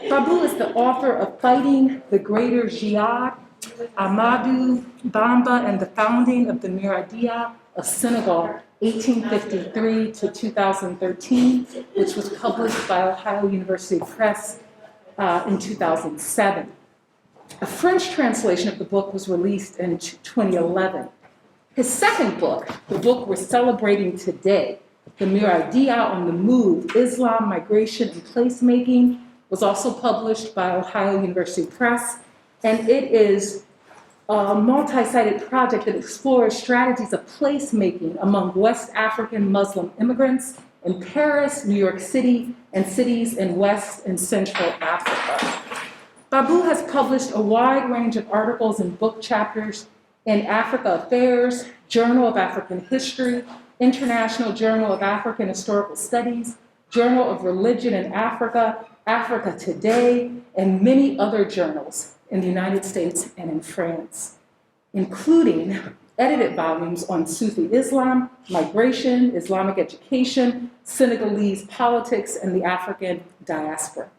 Babou is the author of Fighting the Greater Jihad, Amadou Bamba and the Founding of the Miradia of Senegal, 1853 to 2013, which was published by Ohio University Press in 2007. A French translation of the book was released in 2011. His second book, the book we're celebrating today, The Miradia on the Move, Islam, Migration, and Placemaking, was also published by Ohio University Press, and it is a multi-sided project that explores strategies of placemaking among West African Muslim immigrants in Paris, New York City, and cities in West and Central Africa. Babou has published a wide range of articles and book chapters in Africa Affairs, Journal of African History, International Journal of African Historical Studies, Journal of Religion in Africa, Africa Today, and many other journals in the United States and in France, including edited volumes on Sufi Islam, migration, Islamic education, Senegalese politics, and the African diaspora.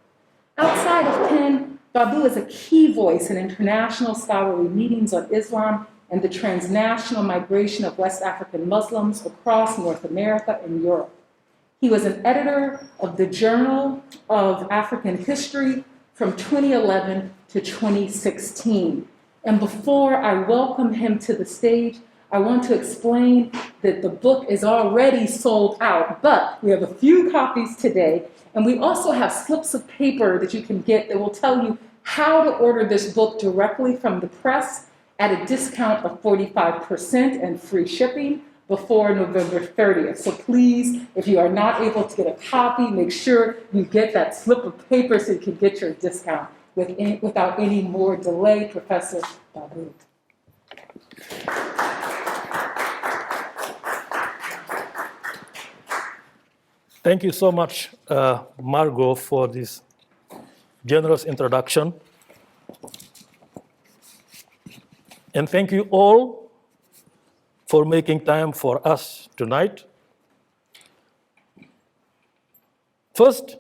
Outside of Penn, Babou is a key voice in international scholarly meetings on Islam and the transnational migration of West African Muslims across North America and Europe. He was an editor of the Journal of African History from 2011 to 2016. And before I welcome him to the stage, I want to explain that the book is already sold out, but we have a few copies today, and we also have slips of paper that you can get that will tell you how to order this book directly from the press at a discount of 45% and free shipping before November 30th. So please, if you are not able to get a copy, make sure you get that slip of paper so you can get your discount. Without any more delay, Professor Babou. Thank you so much, Margot, for this generous introduction. And thank you all for making time for us tonight. First,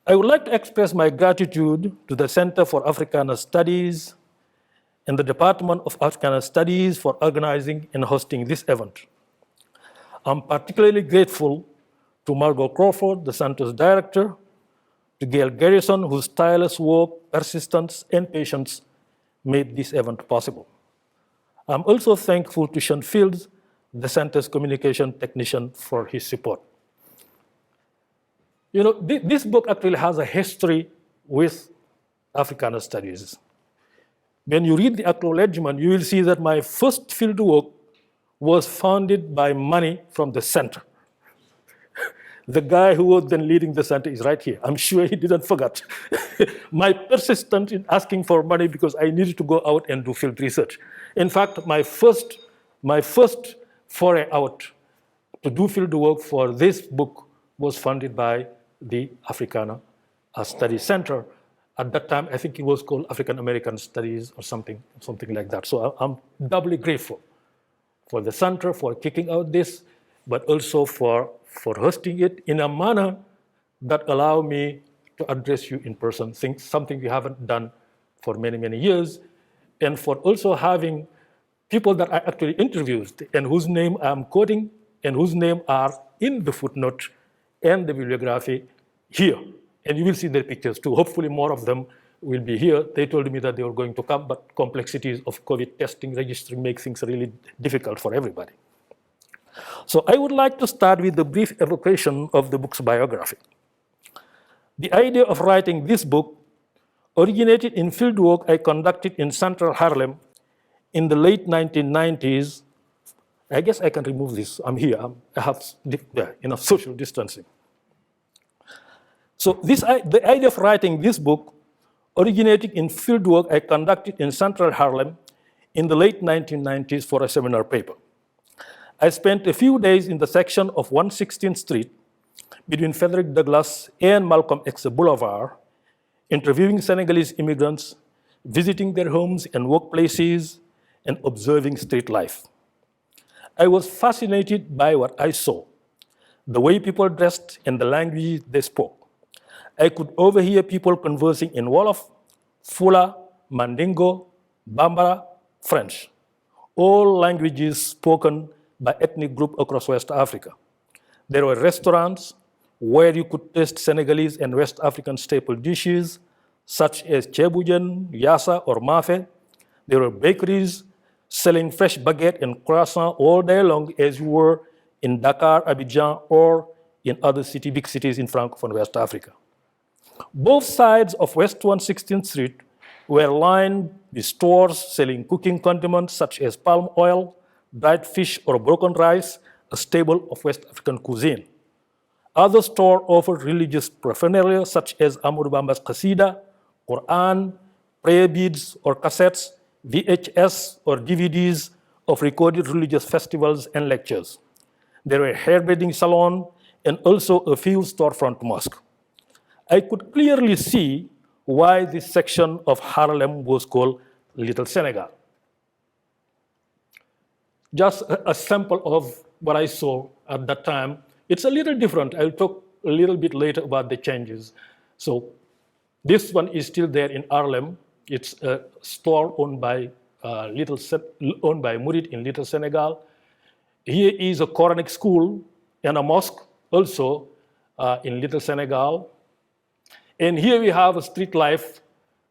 I would like to express my gratitude to the Center for Africana Studies and the Department of Africana Studies for organizing and hosting this event. I'm particularly grateful to Margot Crawford, the Center's director, to Gail Garrison, whose tireless work, persistence, and patience made this event possible. I'm also thankful to Sean Fields, the Center's communication technician, for his support. You know, this book actually has a history with Africana studies. When you read the acknowledgement, you will see that my first field work was funded by money from the center. The guy who was then leading the center is right here. I'm sure he didn't forget. My persistence in asking for money because I needed to go out and do field research. In fact, my first foray out to do field work for this book was funded by the Africana Studies Center. At that time, I think it was called African American Studies or something like that. So I'm doubly grateful for the center for kicking out this, but also for hosting it in a manner that allow me to address you in person, something we haven't done for many, many years, and for also having people that I actually interviewed and whose name I'm quoting and whose name are in the footnote and the bibliography here. And you will see their pictures too. Hopefully more of them will be here. They told me that they were going to come, but complexities of COVID testing, registering make things really difficult for everybody. So I would like to start with a brief evocation of the book's biography. The idea of writing this book originated in fieldwork I conducted in central Harlem in the late 1990s. I guess I can remove this. I'm here. I have enough social distancing. So the idea of writing this book originated in fieldwork I conducted in central Harlem in the late 1990s for a seminar paper. I spent a few days in the section of 116th Street between Frederick Douglass and Malcolm X Boulevard, interviewing Senegalese immigrants, visiting their homes and workplaces, and observing street life. I was fascinated by what I saw, the way people dressed and the language they spoke. I could overhear people conversing in Wolof, Fula, Mandingo, Bambara, French, all languages spoken by ethnic groups across West Africa. There were restaurants where you could taste Senegalese and West African staple dishes, such as chebujen, yassa, or mafe. There were bakeries selling fresh baguette and croissant all day long, as you were in Dakar, Abidjan, or in other big cities in Francophone West Africa. Both sides of West 116th Street were lined with stores selling cooking condiments such as palm oil, dried fish, or broken rice, a staple of West African cuisine. Other stores offered religious paraphernalia such as Amadou Bamba's Qasida, Quran, prayer beads or cassettes, VHS or DVDs of recorded religious festivals and lectures. There were hairdressing salons and also a few storefront mosques. I could clearly see why this section of Harlem was called Little Senegal. Just a sample of what I saw at that time. It's a little different. I'll talk a little bit later about the changes. So this one is still there in Harlem. It's a store owned by Murid in Little Senegal. Here is a Quranic school and a mosque also in Little Senegal. And here we have a street life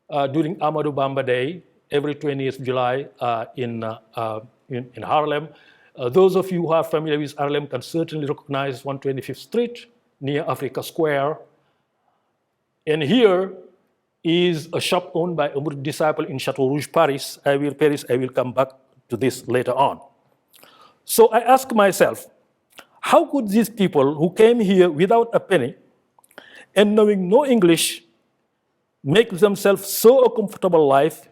during Amadou Bamba Day, every 20th of July in Harlem. Those of you who are familiar with Harlem can certainly recognize 125th Street near Africa Square. And here is a shop owned by a Murid disciple in Chateau Rouge, Paris. I will come back to this later on. So I ask myself, how could these people who came here without a penny and knowing no English make themselves so a comfortable life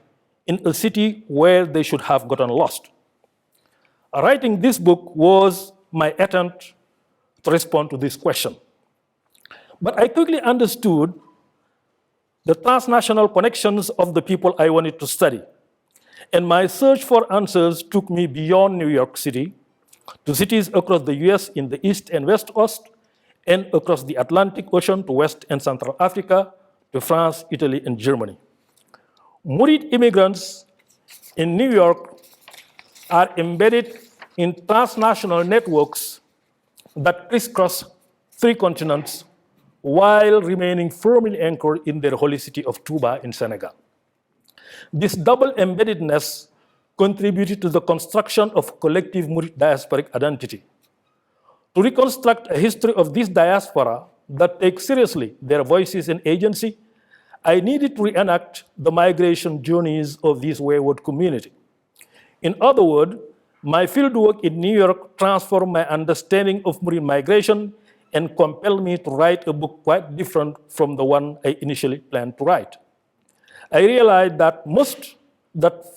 in a city where they should have gotten lost? Writing this book was my attempt to respond to this question. But I quickly understood the transnational connections of the people I wanted to study. And my search for answers took me beyond New York City to cities across the US in the East and West Coast, and across the Atlantic Ocean to West and Central Africa, to France, Italy, and Germany. Murid immigrants in New York are embedded in transnational networks that crisscross 3 continents while remaining firmly anchored in their holy city of Touba in Senegal. This double embeddedness contributed to the construction of collective Murid diasporic identity. To reconstruct a history of this diaspora that takes seriously their voices and agency, I needed to reenact the migration journeys of this wayward community. In other words, my fieldwork in New York transformed my understanding of Murid migration and compelled me to write a book quite different from the one I initially planned to write. I realized that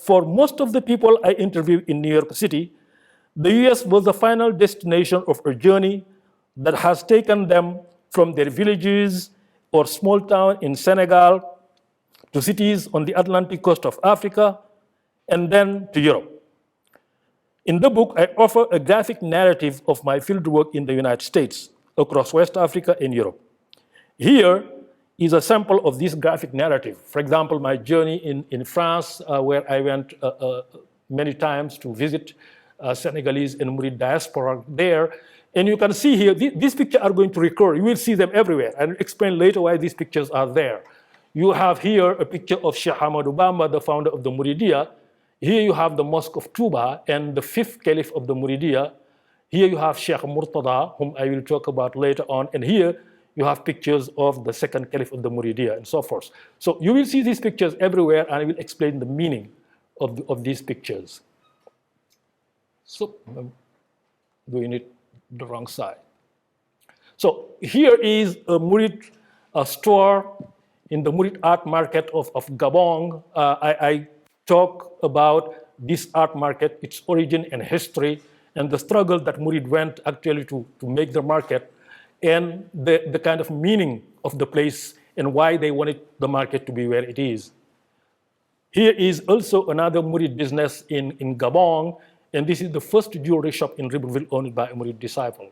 for most of the people I interviewed in New York City, the US was the final destination of a journey that has taken them from their villages or small town in Senegal to cities on the Atlantic coast of Africa, and then to Europe. In the book, I offer a graphic narrative of my fieldwork in the United States, across West Africa and Europe. Here is a sample of this graphic narrative. For example, my journey in France, where I went many times to visit Senegalese and Murid diaspora there. And you can see here, these pictures are going to recur. You will see them everywhere. I'll explain later why these pictures are there. You have here a picture of Cheikh Ahmadou Bamba, the founder of the Muridiya. Here you have the Mosque of Touba and the 5th Caliph of the Muridiya. Here you have Sheikh Murtada, whom I will talk about later on. And here you have pictures of the 2nd Caliph of the Muridiya and so forth. So you will see these pictures everywhere, and I will explain the meaning of these pictures. So I'm doing it the wrong side. So here is a Murid store in the Murid art market of Gabon. I talk about this art market, its origin and history, and the struggle that Murid went actually to make the market, and the kind of meaning of the place and why they wanted the market to be where it is. Here is also another Murid business in Gabon, and this is the first jewelry shop in Libreville owned by a Murid disciple.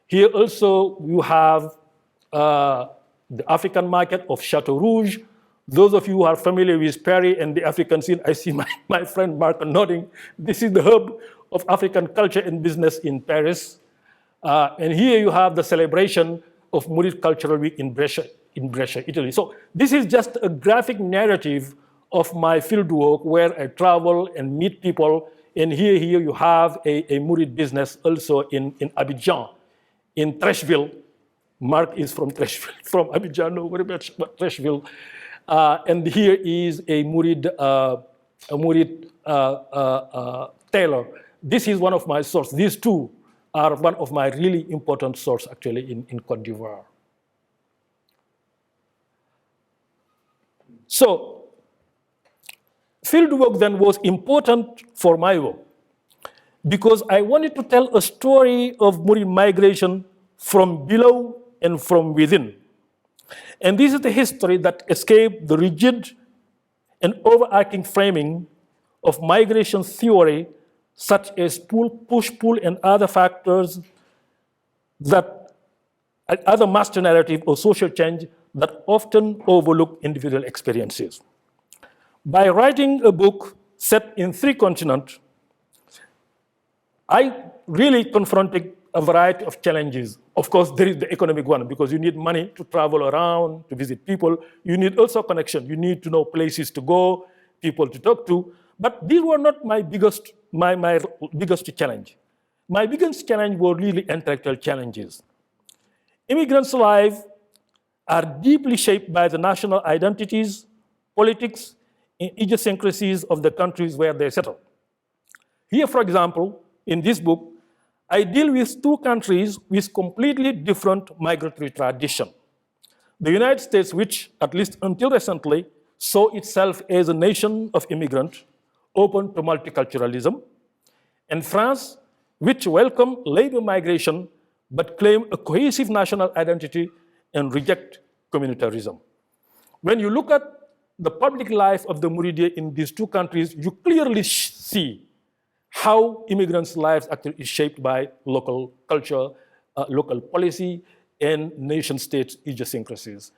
Here also you have the African market of Chateau Rouge. Those of you who are familiar with Paris and the African scene, I see my friend Baraka nodding. This is the hub of African culture and business in Paris. And here you have the celebration of Murid Cultural Week in Brescia, Italy. So this is just a graphic narrative of my fieldwork where I travel and meet people. And here you have a Murid business also in Abidjan, in Trècheville. Mark is from Trècheville, from Abidjan, no very much, but Trècheville. And here is a Murid tailor. This is one of my sources. These two are one of my really important sources actually in Côte d'Ivoire. So, fieldwork then was important for my work because I wanted to tell a story of Murid migration from below and from within. And this is the history that escaped the rigid and overarching framing of migration theory, such as push-pull, and other factors that other master narrative or social change that often overlook individual experiences. By writing a book set in 3 continents, I really confronted a variety of challenges. Of course, there is the economic one, because you need money to travel around, to visit people. You need also connection. You need to know places to go, people to talk to. But these were not my biggest challenge. My biggest challenge were really intellectual challenges. Immigrants' lives are deeply shaped by the national identities, politics, and idiosyncrasies of the countries where they settle. Here, for example, in this book, I deal with 2 countries with completely different migratory tradition. The United States, which, at least until recently, saw itself as a nation of immigrants, open to multiculturalism, and France, which welcomed labor migration, but claim a cohesive national identity and reject communitarism. When you look at the public life of the Muridia in these 2 countries, you clearly see how immigrants' lives actually is shaped by local culture, local policy, and nation-state idiosyncrasies.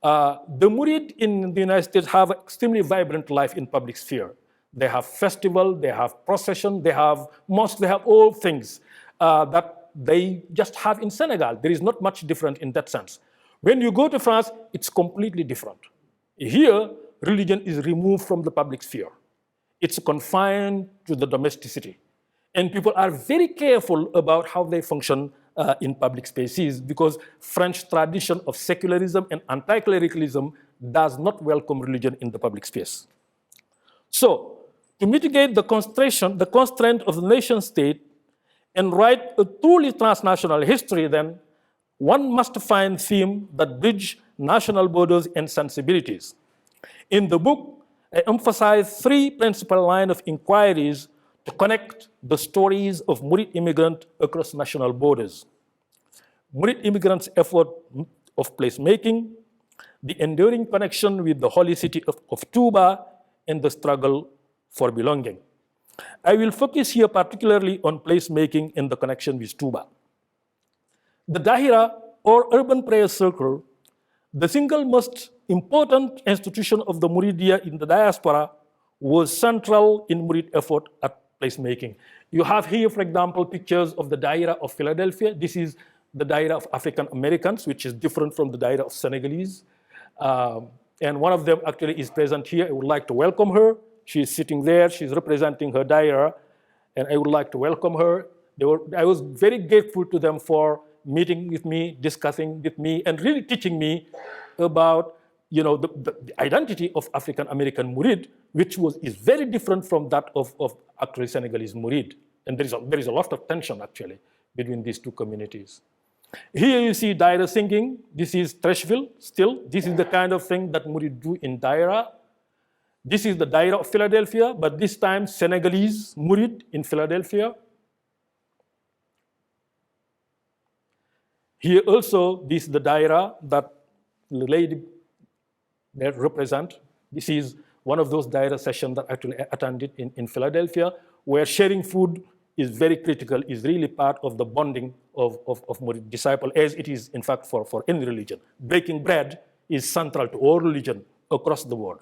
The Murid in the United States have an extremely vibrant life in public sphere. They have festival, they have procession, they have mosque, they have all things that they just have in Senegal. There is not much different in that sense. When you go to France, it's completely different. Here, religion is removed from the public sphere. It's confined to the domesticity. And people are very careful about how they function in public spaces because French tradition of secularism and anti-clericalism does not welcome religion in the public space. So, to mitigate the constraint of the nation state and write a truly transnational history, then, one must find themes that bridge national borders and sensibilities. In the book, I emphasize 3 principal lines of inquiries to connect the stories of Murid immigrants across national borders. Murid immigrants' effort of placemaking, the enduring connection with the holy city of Touba, and the struggle for belonging. I will focus here particularly on placemaking and the connection with Touba. The Daira, or urban prayer circle, the single most important institution of the Muridia in the diaspora, was central in Murid effort at placemaking. You have here, for example, pictures of the Daira of Philadelphia. This is the Daira of African Americans, which is different from the Daira of Senegalese. And one of them actually is present here. I would like to welcome her. She is sitting there. She's representing her Daira, and I would like to welcome her. I was very grateful to them for meeting with me, discussing with me, and really teaching me about the identity of African American Murid, which is very different from that of actually Senegalese Murid. And there is a lot of tension actually between these 2 communities. Here you see Daira singing. This is Trècheville still. This is the kind of thing that Murid do in Daira. This is the Daira of Philadelphia, but this time Senegalese Murid in Philadelphia. Here also, this is the Daira that the lady there represent. This is one of those Daira sessions that I actually attended in Philadelphia, where sharing food is very critical, is really part of the bonding of Murid disciple, as it is, in fact, for any religion. Breaking bread is central to all religion across the world,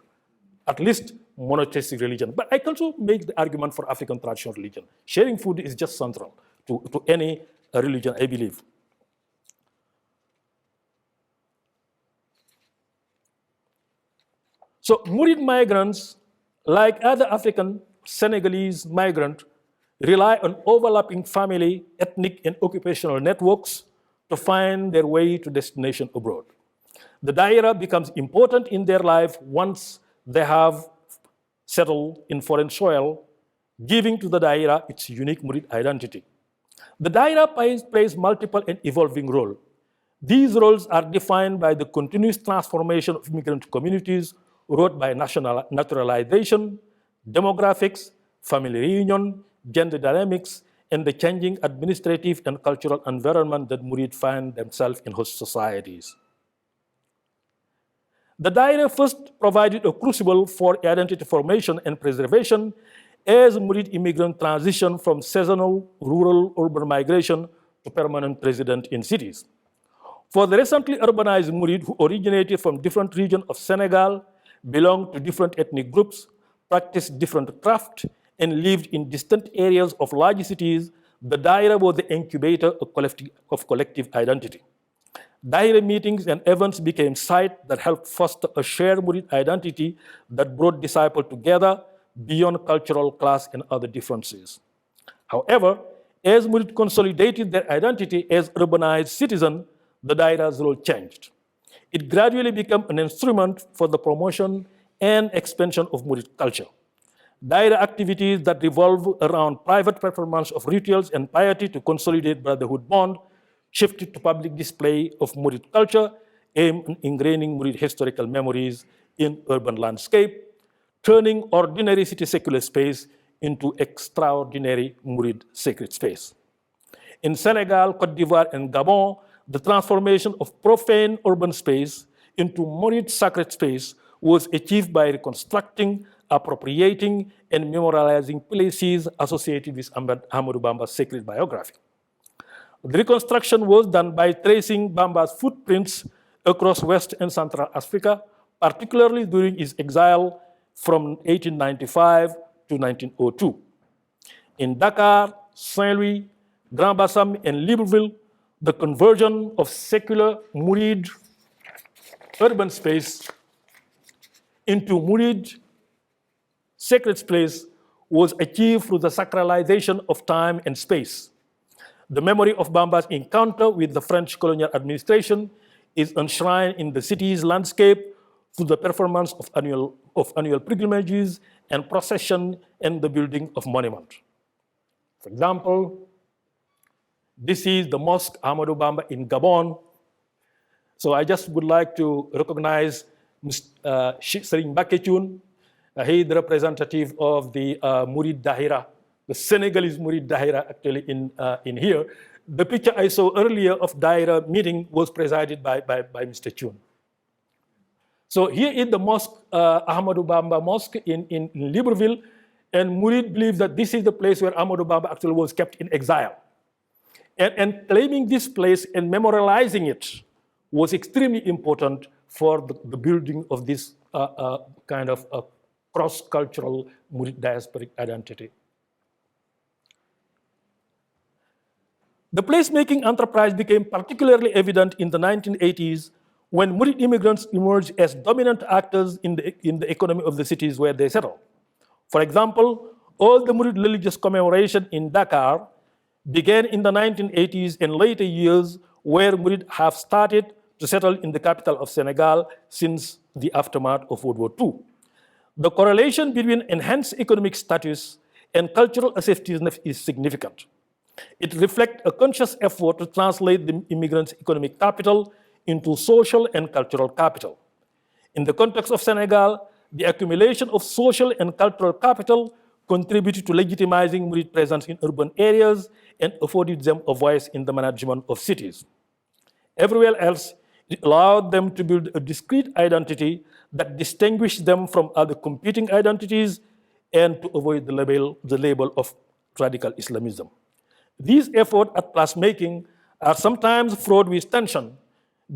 at least monotheistic religion. But I can also make the argument for African traditional religion. Sharing food is just central to any religion, I believe. So Murid migrants, like other African Senegalese migrants, rely on overlapping family, ethnic, and occupational networks to find their way to destination abroad. The Daira becomes important in their life once they have settled in foreign soil, giving to the Daira its unique Murid identity. The Daira plays multiple and evolving roles. These roles are defined by the continuous transformation of immigrant communities wrought by naturalization, demographics, family reunion, gender dynamics, and the changing administrative and cultural environment that Murid find themselves in host societies. The Daira first provided a crucible for identity formation and preservation as Murid immigrant transition from seasonal rural-urban migration to permanent resident in cities. For the recently urbanized Murid who originated from different regions of Senegal, belonged to different ethnic groups, practiced different crafts, and lived in distant areas of large cities, the Daira was the incubator of collective identity. Daira meetings and events became sites that helped foster a shared Murid identity that brought disciples together beyond cultural, class, and other differences. However, as Murid consolidated their identity as urbanized citizens, the Daira's role changed. It gradually became an instrument for the promotion and expansion of Murid culture. Daira activities that revolve around private performance of rituals and piety to consolidate brotherhood bond shifted to public display of Murid culture, aimed at ingraining Murid historical memories in urban landscape, turning ordinary city secular space into extraordinary Murid sacred space. In Senegal, Côte d'Ivoire, and Gabon, the transformation of profane urban space into Murid sacred space was achieved by reconstructing, appropriating, and memorializing places associated with Ahmadou Bamba's sacred biography. The reconstruction was done by tracing Bamba's footprints across West and Central Africa, particularly during his exile from 1895 to 1902. In Dakar, Saint-Louis, Grand Bassam, and Libreville, the conversion of secular Murid urban space into Murid sacred space was achieved through the sacralization of time and space. The memory of Bamba's encounter with the French colonial administration is enshrined in the city's landscape through the performance of annual pilgrimages and procession and the building of monuments. For example, this is the Mosque Ahmadou Bamba in Gabon. So I just would like to recognize Serigne Mbacké Thioune. He is the representative of the Murid Daira, the Senegalese Murid Daira actually in here. The picture I saw earlier of Daira meeting was presided by Mr. Thioune. So here is the mosque, Ahmadou Bamba Mosque in Libreville, and Murid believe that this is the place where Ahmadou Bamba actually was kept in exile. And claiming this place and memorializing it was extremely important for the building of this kind of cross-cultural Murid diasporic identity. The placemaking enterprise became particularly evident in the 1980s when Murid immigrants emerged as dominant actors in the economy of the cities where they settled. For example, all the Murid religious commemoration in Dakar began in the 1980s and later years, where Murid have started to settle in the capital of Senegal since the aftermath of World War II. The correlation between enhanced economic status and cultural assertiveness is significant. It reflects a conscious effort to translate the immigrants' economic capital into social and cultural capital. In the context of Senegal, the accumulation of social and cultural capital contributed to legitimizing Murid presence in urban areas and afforded them a voice in the management of cities. Everywhere else, it allowed them to build a discrete identity that distinguished them from other competing identities and to avoid the label of radical Islamism. These efforts at placemaking are sometimes fraught with tension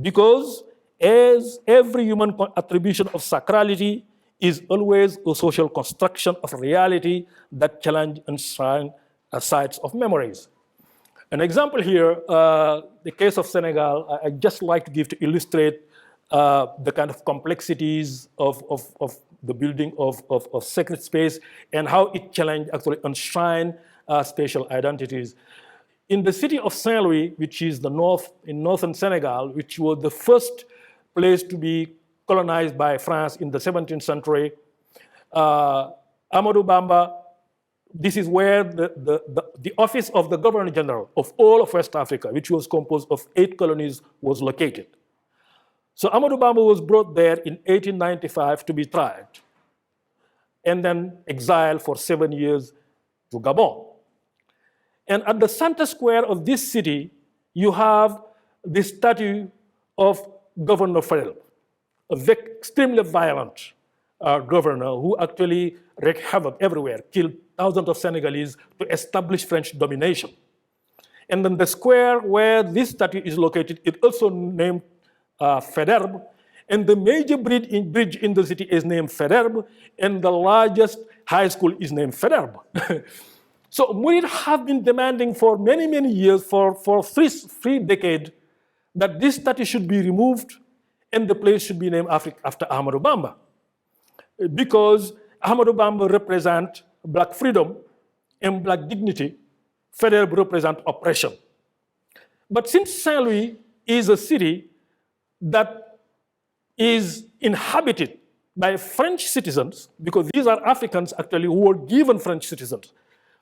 because as every human attribution of sacrality is always a social construction of reality that challenge and shrine sites of memories. An example here, the case of Senegal, I just like to give to illustrate the kind of complexities of the building of sacred space and how it challenged, actually enshrine spatial identities. In the city of Saint-Louis, which is in northern Senegal, which was the first place to be colonized by France in the 17th century, Amadou Bamba, this is where the office of the Governor General of all of West Africa, which was composed of 8 colonies, was located. So Amadou Bamba was brought there in 1895 to be tried and then exiled for 7 years to Gabon. And at the center square of this city, you have the statue of Governor Farel, a extremely violent governor who actually wreaked havoc everywhere, killed thousands of Senegalese to establish French domination. And then the square where this statue is located is also named Faidherbe, and the major bridge in the city is named Faidherbe, and the largest high school is named Faidherbe. So Murid have been demanding for many, many years, for three decades, that this statue should be removed and the place should be named after Amadou Bamba. Because Amadou Bamba represents Black freedom and Black dignity, Faidherbe represents oppression. But since Saint-Louis is a city that is inhabited by French citizens, because these are Africans actually who were given French citizens.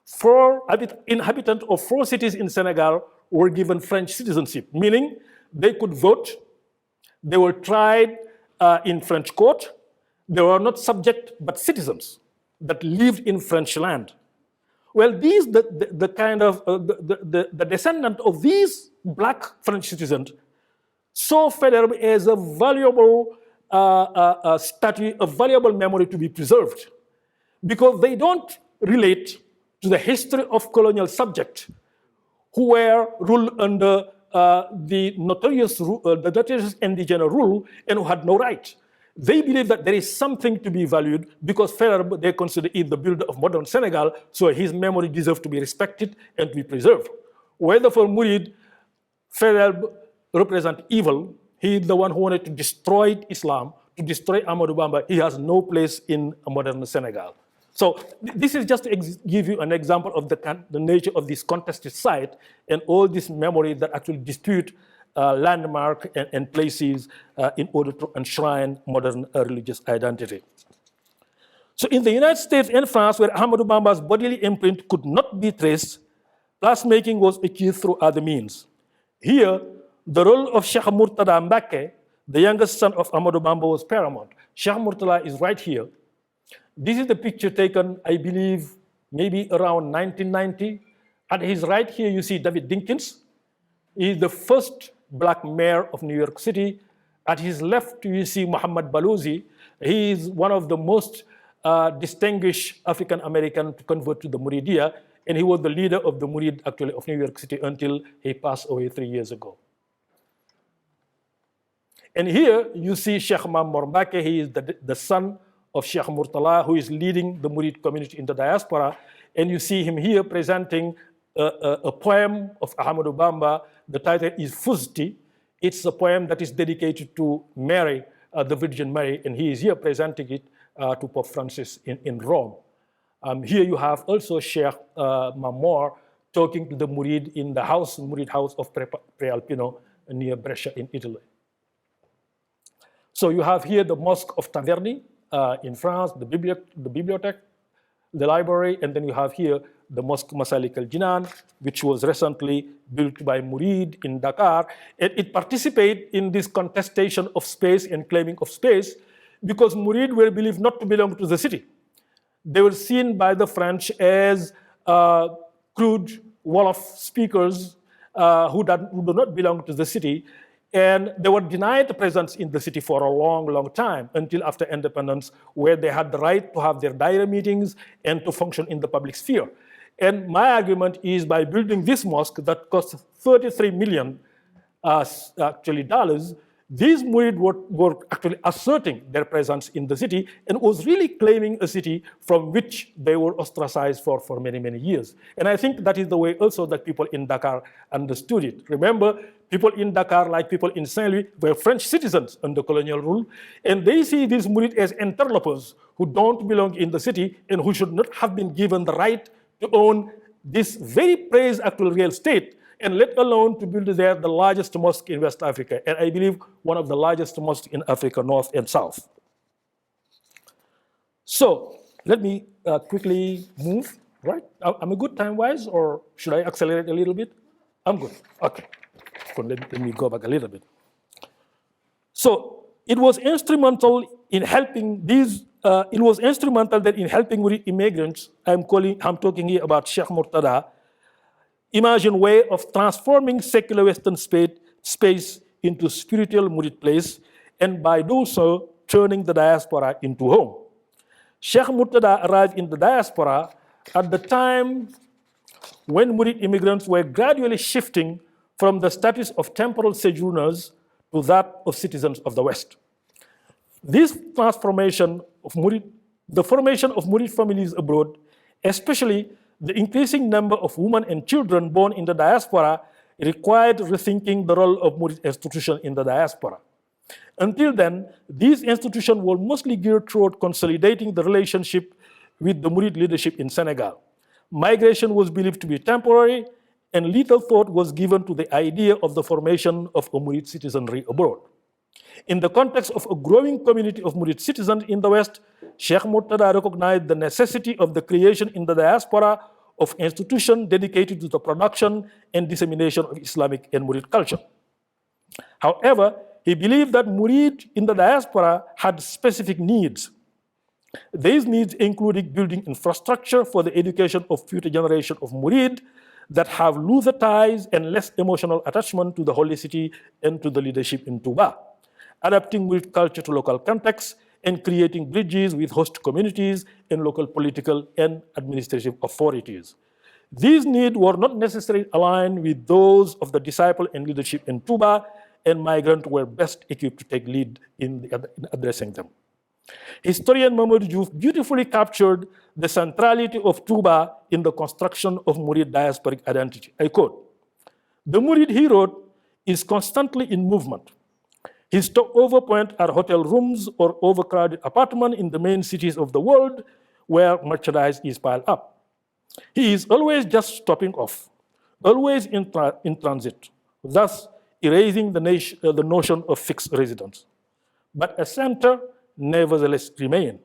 4 inhabitants of 4 cities in Senegal were given French citizenship, meaning they could vote, they were tried in French court, they were not subject but citizens that lived in French land. Well, these, the descendant of these Black French citizens saw Faidherbe as a valuable statue, a valuable memory to be preserved, because they don't relate to the history of colonial subjects who were ruled under the notorious indigenous rule and who had no right. They believe that there is something to be valued because Faidherbe, they consider it the builder of modern Senegal, so his memory deserves to be respected and to be preserved. Whether for Murid, Faidherbe represents evil. He is the one who wanted to destroy Islam, to destroy Amadou Bamba. He has no place in modern Senegal. So this is just to give you an example of the nature of this contested site and all this memory that actually dispute landmark and places in order to enshrine modern religious identity. So in the United States and France, where Amadou Bamba's bodily imprint could not be traced, placemaking was achieved through other means. Here, the role of Cheikh Murtada Mbake, the youngest son of Amadou Bamba, was paramount. Cheikh Murtada is right here. This is the picture taken, I believe, maybe around 1990. At his right here, you see David Dinkins. He is the first Black mayor of New York City. At his left, you see Muhammad Balouzi. He is one of the most distinguished African American to convert to the Muridiya, and he was the leader of the Murid, actually, of New York City until he passed away 3 years ago. And here you see Cheikh Mamor Mbake. He is the son of Cheikh Murtala, who is leading the Murid community in the diaspora. And you see him here presenting a poem of Amadou Bamba. The title is Fusti. It's a poem that is dedicated to Mary, the Virgin Mary, and he is here presenting it to Pope Francis in Rome. Here you have also Sheikh Mamor talking to the Murid in the house, Murid house of Prealpino near Brescia in Italy. So you have here the Mosque of Taverny in France, the bibliothèque, the library, and then you have here the Mosque Masalik al-Jinan, which was recently built by Murid in Dakar. And it participated in this contestation of space and claiming of space because Murid were believed not to belong to the city. They were seen by the French as crude Wolof speakers who do not belong to the city. And they were denied the presence in the city for a long, long time until after independence, where they had the right to have their Daira meetings and to function in the public sphere. And my argument is by building this mosque that cost 33 million dollars, these murid were actually asserting their presence in the city and was really claiming a city from which they were ostracized for many, many years. And I think that is the way also that people in Dakar understood it. Remember, people in Dakar, like people in Saint-Louis, were French citizens under colonial rule, and they see these murid as interlopers who don't belong in the city and who should not have been given the right to own this very praised actual real estate, and let alone to build there the largest mosque in West Africa, and I believe one of the largest mosques in Africa, North and South. So let me quickly move, right? I'm a good time-wise, or should I accelerate a little bit? I'm good, okay. Let me go back a little bit. So it was instrumental in helping these, in helping with immigrants. I'm talking here about Cheikh Murtada, imagine way of transforming secular Western space into spiritual murid place, and by doing so, turning the diaspora into home. Cheikh Murtada arrived in the diaspora at the time when murid immigrants were gradually shifting from the status of temporal sojourners to that of citizens of the West. This transformation of murid, the formation of murid families abroad, especially the increasing number of women and children born in the diaspora, required rethinking the role of murid institutions in the diaspora. Until then, these institutions were mostly geared toward consolidating the relationship with the murid leadership in Senegal. Migration was believed to be temporary, and little thought was given to the idea of the formation of a murid citizenry abroad. In the context of a growing community of murid citizens in the West, Cheikh Murtada recognized the necessity of the creation in the diaspora of institutions dedicated to the production and dissemination of Islamic and murid culture. However, he believed that murid in the diaspora had specific needs. These needs included building infrastructure for the education of future generations of murid that have looser ties and less emotional attachment to the holy city and to the leadership in Touba, adapting murid culture to local contexts, and creating bridges with host communities and local political and administrative authorities. These needs were not necessarily aligned with those of the disciple and leadership in Touba, and migrants were best equipped to take lead in addressing them. Historian Mamadou Diouf beautifully captured the centrality of Touba in the construction of murid diasporic identity. I quote, "The murid," he wrote, "is constantly in movement. His stopover point are hotel rooms or overcrowded apartments in the main cities of the world where merchandise is piled up. He is always just stopping off, always in transit, thus erasing the notion of fixed residence. But a center nevertheless remains.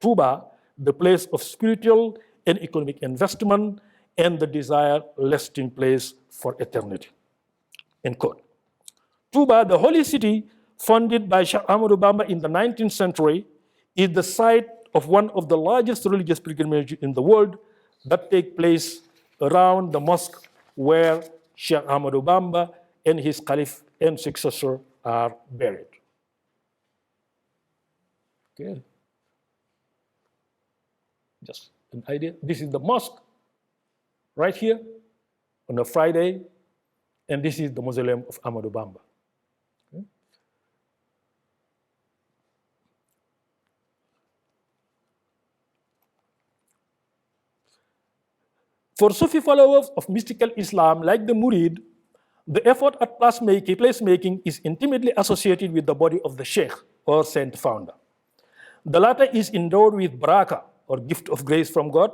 Touba, the place of spiritual and economic investment and the desired lasting place for eternity." End quote. Touba, the holy city founded by Cheikh Ahmadou Bamba in the 19th century, is the site of one of the largest religious pilgrimages in the world that take place around the mosque where Cheikh Ahmadou Bamba and his caliph and successor are buried. Okay. Just an idea. This is the mosque right here on a Friday, and this is the mausoleum of Ahmadou Bamba. Okay. For Sufi followers of mystical Islam, like the Murid, the effort at placemaking is intimately associated with the body of the Sheikh or saint founder. The latter is endowed with Baraka, or gift of grace from God,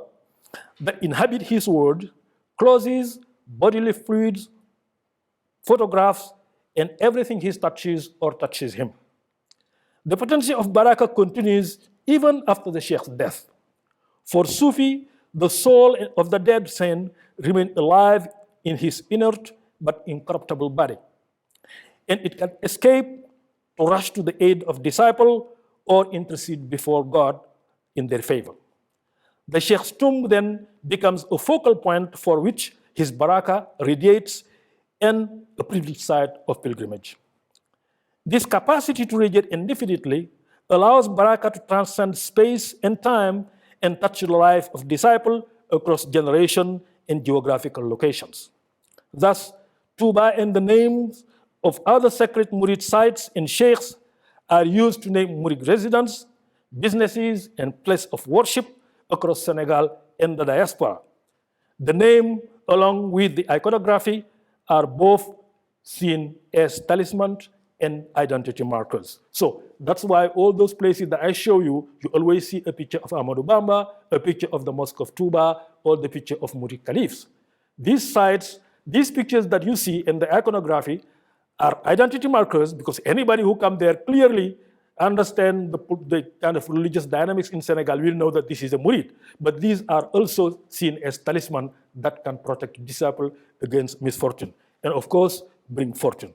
that inhabit his word, clothes, bodily fluids, photographs, and everything he touches or touches him. The potency of Baraka continues even after the Sheikh's death. For Sufi, the soul of the dead saint remains alive in his inert but incorruptible body, and it can escape to rush to the aid of disciple or intercede before God in their favor. The Sheikh's tomb then becomes a focal point for which his Baraka radiates and a privileged site of pilgrimage. This capacity to radiate indefinitely allows Baraka to transcend space and time and touch the life of disciple across generation and geographical locations. Thus, Touba and the names of other sacred Murid sites and sheikhs are used to name Murid residents, businesses, and places of worship across Senegal and the diaspora. The name, along with the iconography, are both seen as talismans and identity markers. So that's why all those places that I show you, you always see a picture of Amadou Bamba, a picture of the Mosque of Touba, or the picture of Murid caliphs. These sites, these pictures that you see in the iconography are identity markers because anybody who comes there clearly understand the kind of religious dynamics in Senegal will know that this is a Murid. But these are also seen as talisman that can protect disciple against misfortune. And of course, bring fortune.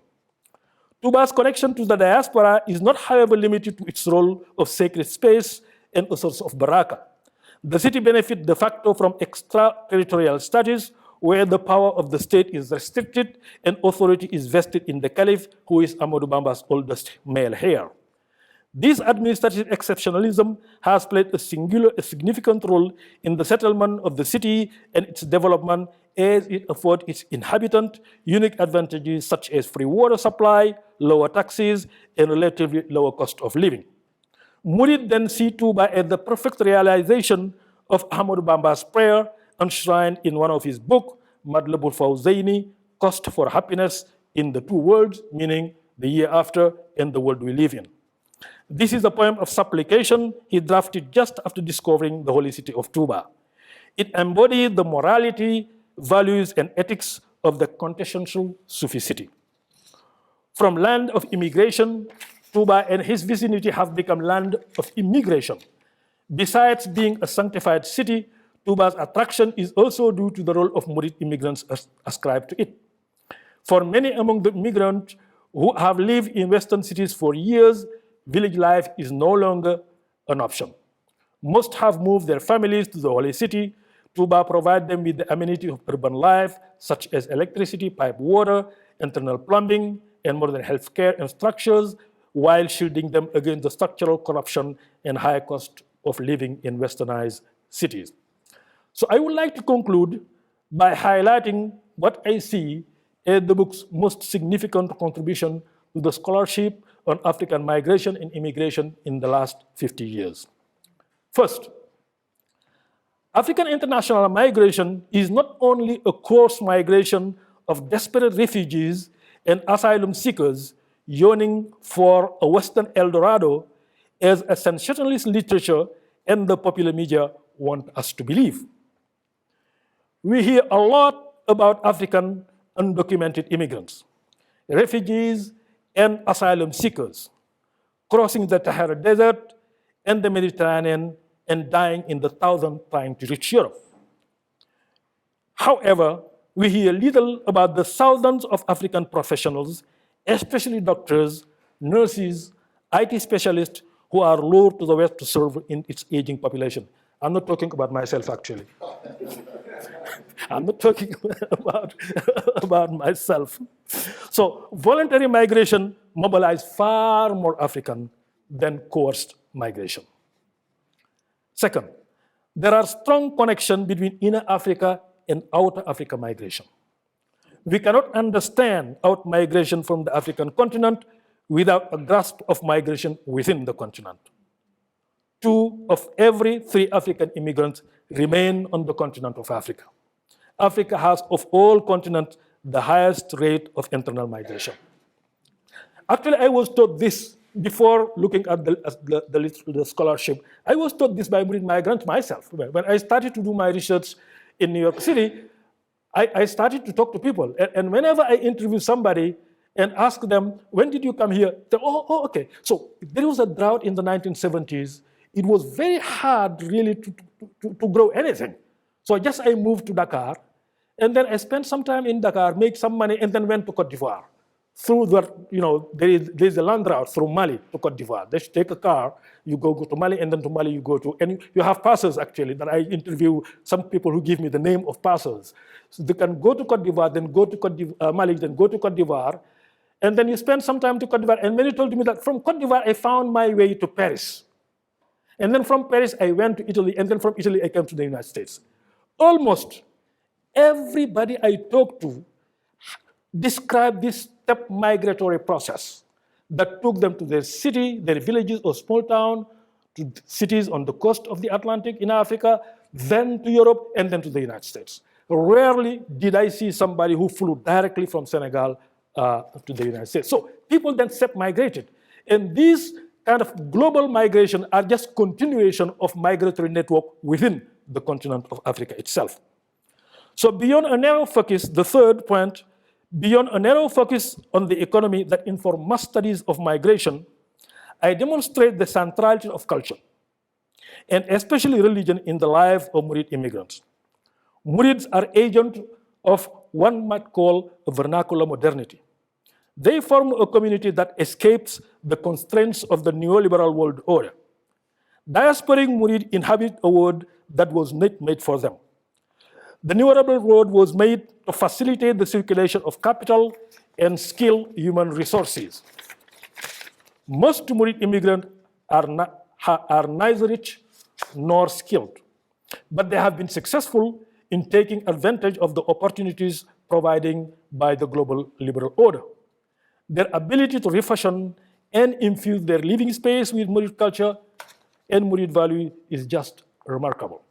Touba's connection to the diaspora is not, however, limited to its role of sacred space and a source of Baraka. The city benefits de facto from extraterritorial status where the power of the state is restricted and authority is vested in the caliph, who is Amadou Bamba's oldest male heir. This administrative exceptionalism has played a significant role in the settlement of the city and its development as it affords its inhabitants unique advantages such as free water supply, lower taxes, and relatively lower cost of living. Murid then see Touba as the perfect realization of Amadou Bamba's prayer enshrined in one of his books, Madlabul Fawzaini, Cost for Happiness in the Two Worlds, meaning the year after and the world we live in. This is a poem of supplication he drafted just after discovering the holy city of Touba. It embodied the morality, values, and ethics of the quintessential Sufi city. From land of immigration, Touba and his vicinity have become land of immigration. Besides being a sanctified city, Touba's attraction is also due to the role of Murid immigrants ascribed to it. For many among the immigrants who have lived in Western cities for years, village life is no longer an option. Most have moved their families to the holy city. Touba provides them with the amenity of urban life, such as electricity, pipe water, internal plumbing, and modern health care and structures, while shielding them against the structural corruption and high cost of living in westernized cities. So I would like to conclude by highlighting what I see as the book's most significant contribution to the scholarship on African migration and immigration in the last 50 years. First, African international migration is not only a coarse migration of desperate refugees and asylum seekers yearning for a Western El Dorado, as a sensationalist literature and the popular media want us to believe. We hear a lot about African undocumented immigrants, refugees, and asylum seekers crossing the Sahara Desert and the Mediterranean and dying in the thousands trying to reach Europe. However, we hear little about the thousands of African professionals, especially doctors, nurses, IT specialists who are lured to the West to serve in its aging population. I'm not talking about myself, actually. I'm not talking about myself. So voluntary migration mobilized far more African than coerced migration. Second, there are strong connections between inner Africa and outer Africa migration. We cannot understand out migration from the African continent without a grasp of migration within the continent. 2 of every 3 African immigrants remain on the continent of Africa. Africa has, of all continents, the highest rate of internal migration. Actually, I was taught this before looking at the scholarship. I was taught this by migrants myself. When I started to do my research in New York City, I started to talk to people. And whenever I interview somebody and ask them, when did you come here? They, okay. So there was a drought in the 1970s. It was very hard really to grow anything. So I moved to Dakar, and then I spent some time in Dakar, make some money, and then went to Cote d'Ivoire. Through the, there is a land route through Mali to Cote d'Ivoire. They take a car, you go to Mali, and then to Mali you go to, and you have passers actually, that I interview some people who give me the name of passers. So they can go to Cote d'Ivoire, then go to Mali, then go to Cote d'Ivoire, and then you spend some time to Cote d'Ivoire. And when he told me that from Cote d'Ivoire, I found my way to Paris. And then from Paris, I went to Italy, and then from Italy, I came to the United States. Almost everybody I talked to described this step migratory process that took them to their city, their villages or small town, to cities on the coast of the Atlantic in Africa, then to Europe, and then to the United States. Rarely did I see somebody who flew directly from Senegal to the United States. So people then step migrated. And these kind of global migration are just continuation of migratory network within the continent of Africa itself. So beyond a narrow focus, the third point, beyond a narrow focus on the economy that inform mass studies of migration, I demonstrate the centrality of culture, and especially religion in the life of Murid immigrants. Murids are agents of one might call a vernacular modernity. They form a community that escapes the constraints of the neoliberal world order. Diasporic Murid inhabit a world that was not made for them. The neoliberal world was made to facilitate the circulation of capital and skilled human resources. Most Murid immigrants are neither rich nor skilled, but they have been successful in taking advantage of the opportunities provided by the global liberal order. Their ability to refashion and infuse their living space with Murid culture and Murid value is just remarkable.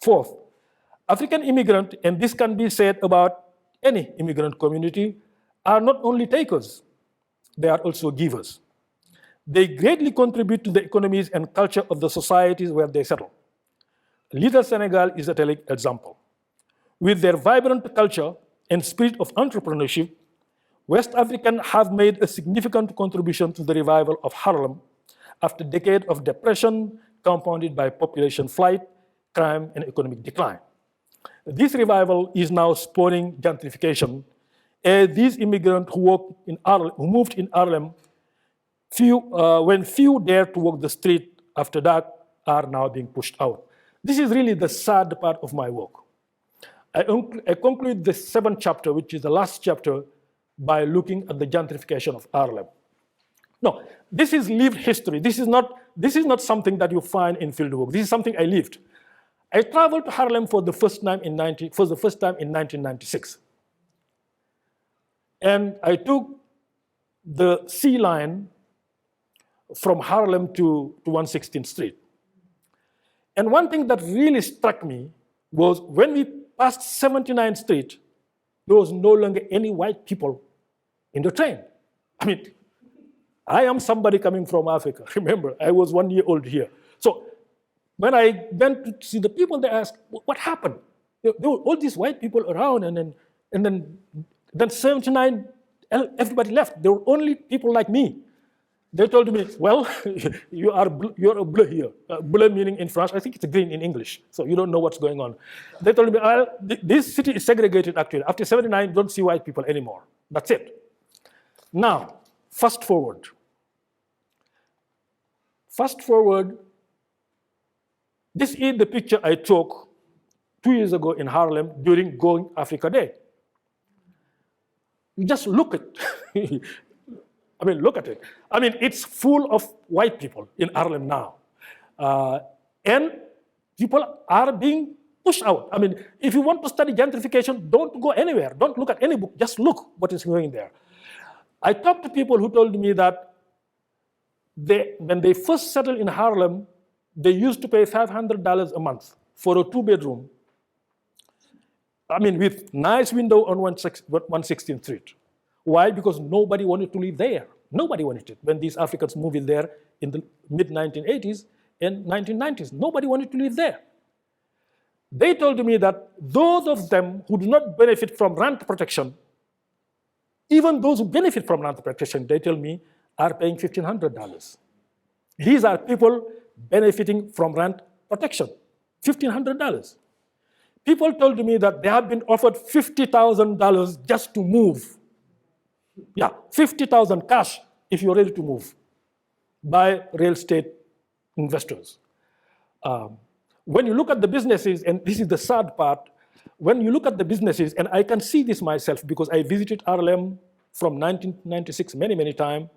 Fourth, African immigrants, and this can be said about any immigrant community, are not only takers, they are also givers. They greatly contribute to the economies and culture of the societies where they settle. Little Senegal is a telling example. With their vibrant culture and spirit of entrepreneurship, West Africans have made a significant contribution to the revival of Harlem after decades of depression compounded by population flight, crime, and economic decline. This revival is now spawning gentrification, as these immigrants who moved in Harlem, when few dare to walk the street after dark, are now being pushed out. This is really the sad part of my work. I conclude the 7th chapter, which is the last chapter, by looking at the gentrification of Harlem. No, this is lived history. This is not something that you find in fieldwork. This is something I lived. I traveled to Harlem for the first time in 1996. And I took the sea line from Harlem to 116th Street. And one thing that really struck me was when we passed 79th Street, there was no longer any white people in the train. I mean, I am somebody coming from Africa. Remember, I was 1 year old here. So when I went to see the people, they asked, what happened? There were all these white people around, and then 79, everybody left. There were only people like me. They told me, well, you're a bleu here. Bleu meaning in French, I think it's green in English, so you don't know what's going on. They told me, this city is segregated actually. After 79, you don't see white people anymore. That's it. Now, fast forward. Fast forward, this is the picture I took 2 years ago in Harlem during Going Africa Day. You just look at it. I mean, look at it. I mean, it's full of white people in Harlem now. And people are being pushed out. I mean, if you want to study gentrification, don't go anywhere. Don't look at any book. Just look what is going there. I talked to people who told me that when they first settled in Harlem, they used to pay $500 a month for a 2-bedroom. I mean, with nice window on 116th Street. Why? Because nobody wanted to live there. Nobody wanted it. When these Africans moved in there in the mid-1980s and 1990s, nobody wanted to live there. They told me that those of them who do not benefit from rent protection, even those who benefit from rent protection, they tell me, are paying $1,500. These are people benefiting from rent protection, $1,500. People told me that they have been offered $50,000 just to move. Yeah, $50,000 cash if you're ready to move by real estate investors. When you look at the businesses, and this is the sad part, when you look at the businesses, and I can see this myself because I visited Harlem from 1996 many, many times.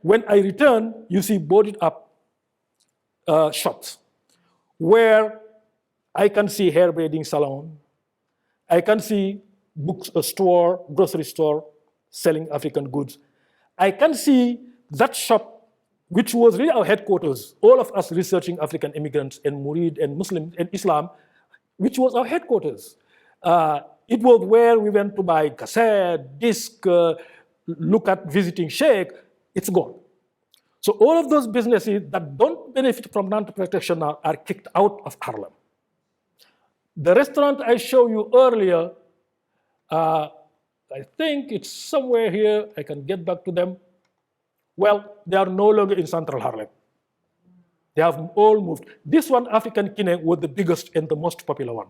When I return, you see boarded up shops where I can see hair braiding salon. I can see books, a store, grocery store selling African goods. I can see that shop, which was really our headquarters, all of us researching African immigrants and Murid and Muslim and Islam, which was our headquarters. It was where we went to buy cassette, disc, look at visiting Cheikh. It's gone. So all of those businesses that don't benefit from land protection now are kicked out of Harlem. The restaurant I showed you earlier, I think it's somewhere here. I can get back to them. Well, they are no longer in central Harlem. They have all moved. This one, African Kine, was the biggest and the most popular one.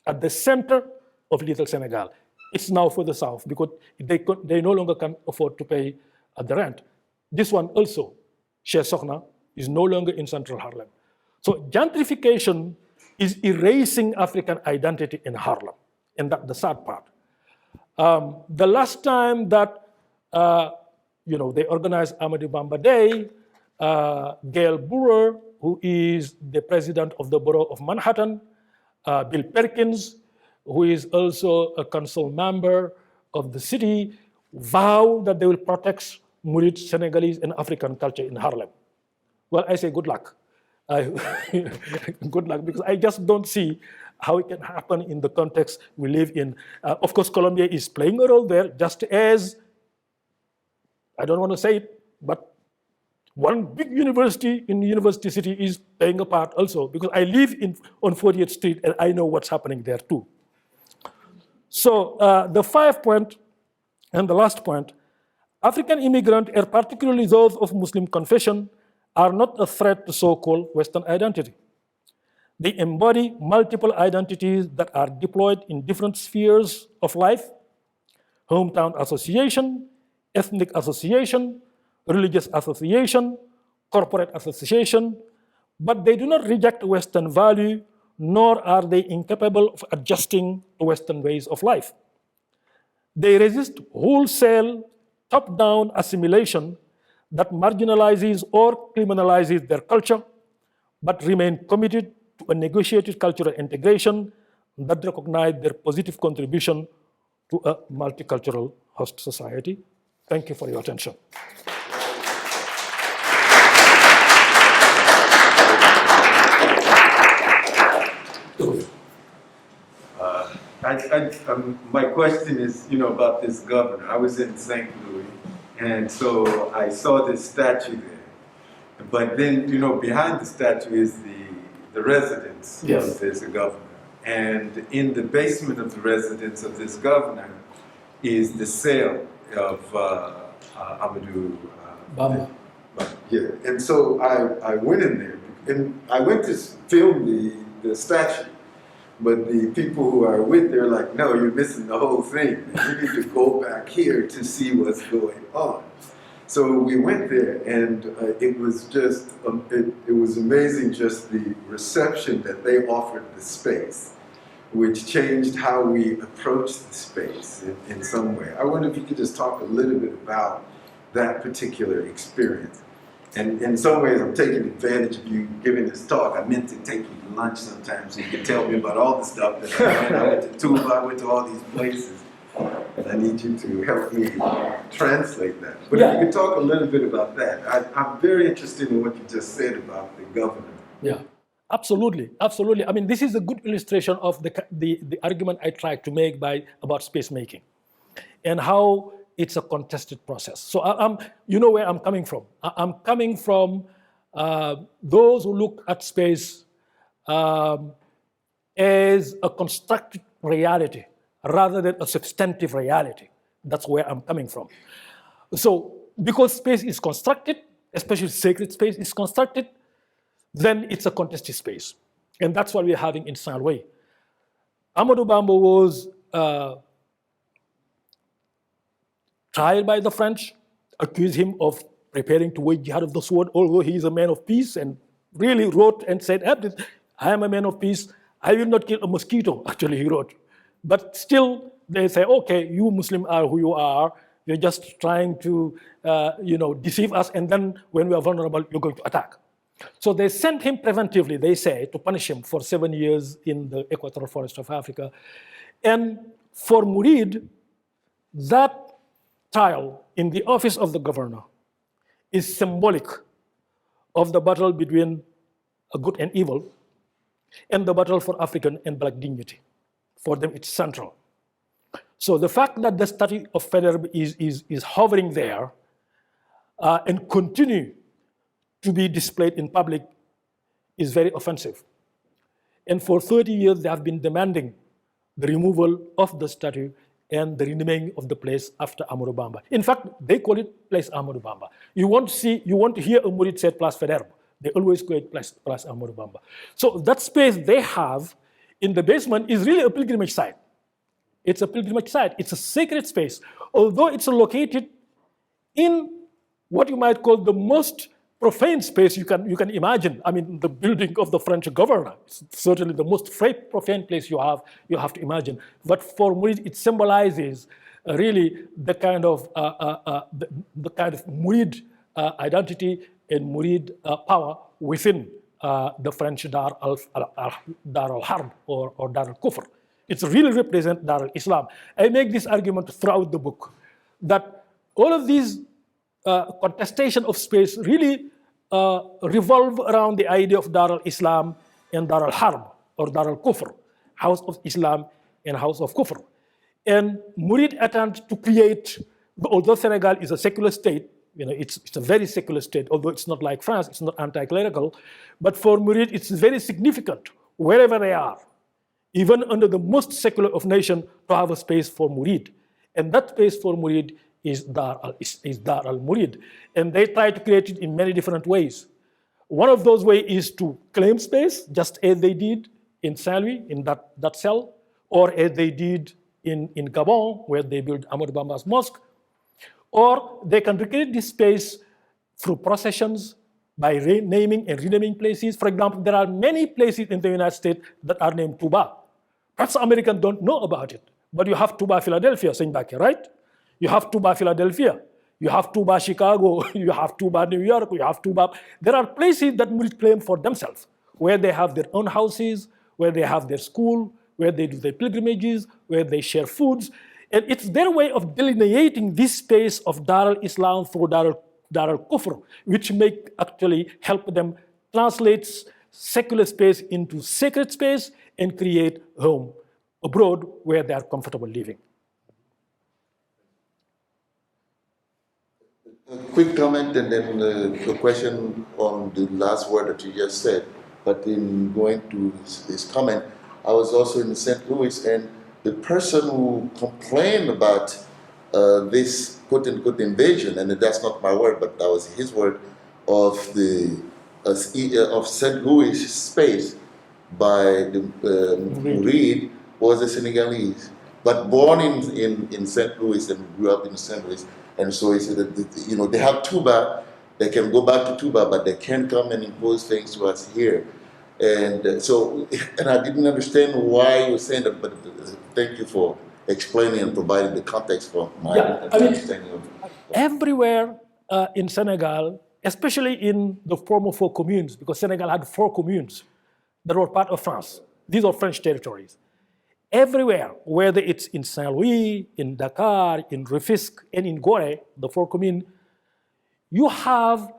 At the center of Little Senegal. It's now further south because they no longer can afford to pay the rent. This one also, Cheikh Sokhna, is no longer in central Harlem. So gentrification is erasing African identity in Harlem, and that's the sad part. The last time that they organized Amadou Bamba Day, Gail Brewer, who is the president of the borough of Manhattan, Bill Perkins, who is also a council member of the city, vowed that they will protect Murid, Senegalese, and African culture in Harlem. Well, I say good luck. Good luck, because I just don't see how it can happen in the context we live in. Of course, Colombia is playing a role there, just as, I don't want to say it, but one big university in the university city is playing a part also, because I live on 40th Street and I know what's happening there too. So the 5th point and the last point, African immigrants, and particularly those of Muslim confession, are not a threat to so-called Western identity. They embody multiple identities that are deployed in different spheres of life: hometown association, ethnic association, religious association, corporate association, but they do not reject Western value, nor are they incapable of adjusting to Western ways of life. They resist wholesale, top-down assimilation that marginalizes or criminalizes their culture, but remain committed to a negotiated cultural integration that recognize their positive contribution to a multicultural host society. Thank you for your attention. My question is, about this governor. I was in St. Louis, and so I saw this statue there. But then, behind the statue is the residence of this governor. And in the basement of the residence of this governor is the cell of Amadou Bamba. Yeah, and so I went in there, and I went to film the statue. But the people who are with there are like, no, you're missing the whole thing. You need to go back here to see what's going on. So we went there, and it was just, it was amazing just the reception that they offered the space, which changed how we approached the space in some way. I wonder if you could just talk a little bit about that particular experience. And in some ways, I'm taking advantage of you giving this talk. I meant to take you to lunch sometime so you could tell me about all the stuff that I went to Touba, I went to all these places. And I need you to help me translate that. But if you could talk a little bit about that. I'm very interested in what you just said about the governor. Yeah, absolutely, absolutely. I mean, this is a good illustration of the argument I tried to make about space making and how it's a contested process. So you know where I'm coming from. I'm coming from those who look at space as a constructed reality rather than a substantive reality. That's where I'm coming from. So because space is constructed, especially sacred space is constructed, then it's a contested space. And that's what we're having in Saint Louis. Amadou Bamba was tried by the French, accused him of preparing to wage jihad of the sword, although he is a man of peace, and really wrote and said, I am a man of peace, I will not kill a mosquito, actually he wrote. But still, they say, okay, you Muslim are who you are, you're just trying to deceive us, and then when we are vulnerable, you're going to attack. So they sent him preventively, they say, to punish him for 7 years in the Equatorial Forest of Africa. And for Murid, that trial in the office of the governor is symbolic of the battle between good and evil and the battle for African and Black dignity. For them, it's central. So the fact that the statue of Faidherbe is hovering there and continue to be displayed in public is very offensive. And for 30 years, they have been demanding the removal of the statue and the renaming of the place after Amadou Bamba. In fact, they call it Place Amadou Bamba. You want to hear a Murid say Place Faidherbe. They always call it Place Amadou Bamba. So that space they have in the basement is really a pilgrimage site. It's a pilgrimage site. It's a sacred space. Although it's located in what you might call the most profane space you can imagine. I mean, the building of the French governor. It's certainly the most profane place you have to imagine. But for Murid, it symbolizes really the kind of Murid identity and Murid power within the French Dar al-Harb or Dar al-Kufr. It really represents Dar al-Islam. I make this argument throughout the book that all of these contestation of space really revolve around the idea of Dar al-Islam and Dar al-Harb or Dar al-Kufr, house of Islam and house of Kufr. And Murid attempt to create, although Senegal is a secular state, it's a very secular state, although it's not like France, it's not anti-clerical, but for Murid, it's very significant wherever they are, even under the most secular of nations, to have a space for Murid. And that space for Murid is Dar al-Murid. And they try to create it in many different ways. One of those ways is to claim space, just as they did in Saint Louis, in that cell, or as they did in Gabon, where they built Amadou Bamba's mosque. Or they can recreate this space through processions, by naming and renaming places. For example, there are many places in the United States that are named Touba. Perhaps Americans don't know about it, but you have Touba, Philadelphia, saying back here, right? You have Touba, Philadelphia. You have Touba, Chicago. You have Touba, New York. You have Touba. There are places that Murid claim for themselves, where they have their own houses, where they have their school, where they do their pilgrimages, where they share foods. And it's their way of delineating this space of Dar al-Islam for Dar al-Kufr, which actually help them translate secular space into sacred space and create home abroad where they are comfortable living. A quick comment and then a question on the last word that you just said. But in going to his comment, I was also in St. Louis, and the person who complained about this quote-unquote invasion, and that's not my word, but that was his word, of St. Louis space by the Murid was a Senegalese, but born in St. Louis and grew up in St. Louis. And so he said that they have Touba, they can go back to Touba, but they can't come and impose things to us here. And and I didn't understand why you were saying that, but thank you for explaining and providing the context for my understanding of it. Everywhere in Senegal, especially in the former 4 communes, because Senegal had 4 communes that were part of France. These are French territories. Everywhere, whether it's in Saint Louis, in Dakar, in Rufisque, and in Gorée, the 4 communes, you have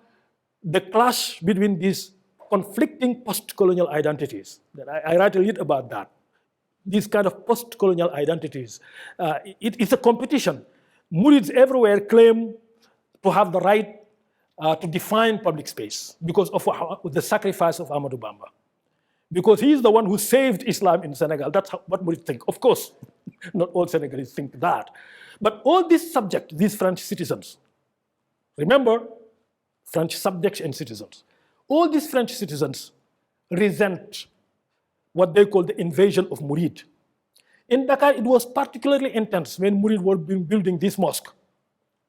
the clash between these conflicting post-colonial identities. I write a little about that. These kind of post-colonial identities. It's a competition. Murids everywhere claim to have the right to define public space because of the sacrifice of Amadou Bamba. Because he is the one who saved Islam in Senegal. That's what Murids think. Of course, not all Senegalese think that. But all these subjects, these French citizens, remember, French subjects and citizens, all these French citizens resent what they call the invasion of Murid. In Dakar, it was particularly intense when Murid were building this mosque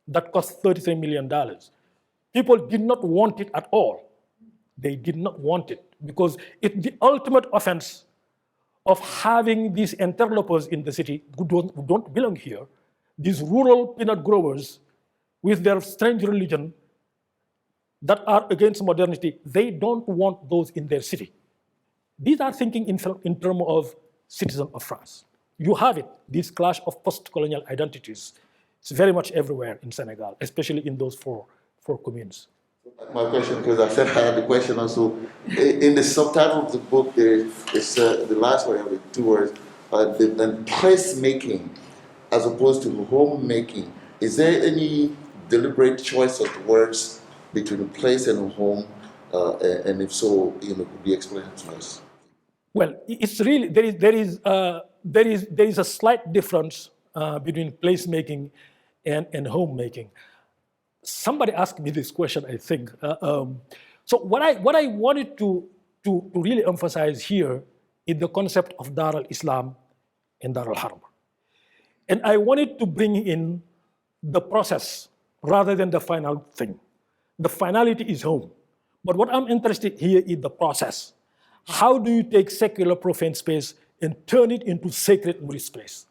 that cost $33 million. People did not want it at all. They did not want it because it's the ultimate offense of having these interlopers in the city who don't belong here, these rural peanut growers with their strange religion, that are against modernity, they don't want those in their city. These are thinking in terms of citizens of France. You have it, this clash of post-colonial identities. It's very much everywhere in Senegal, especially in those four communes. My question, because I said I had the question also. In the subtitle of the book, there is the last one, the 2 words, the place making as opposed to homemaking. Is there any deliberate choice of words between place and home? And if so, could you explain it to us? Well, it's really there is a slight difference between placemaking and homemaking. Somebody asked me this question, I think. So what I wanted to really emphasize here is the concept of Dar al-Islam and Dar al-Harb. And I wanted to bring in the process rather than the final thing. The finality is home. But what I'm interested here is the process. How do you take secular profane space and turn it into sacred Murid space?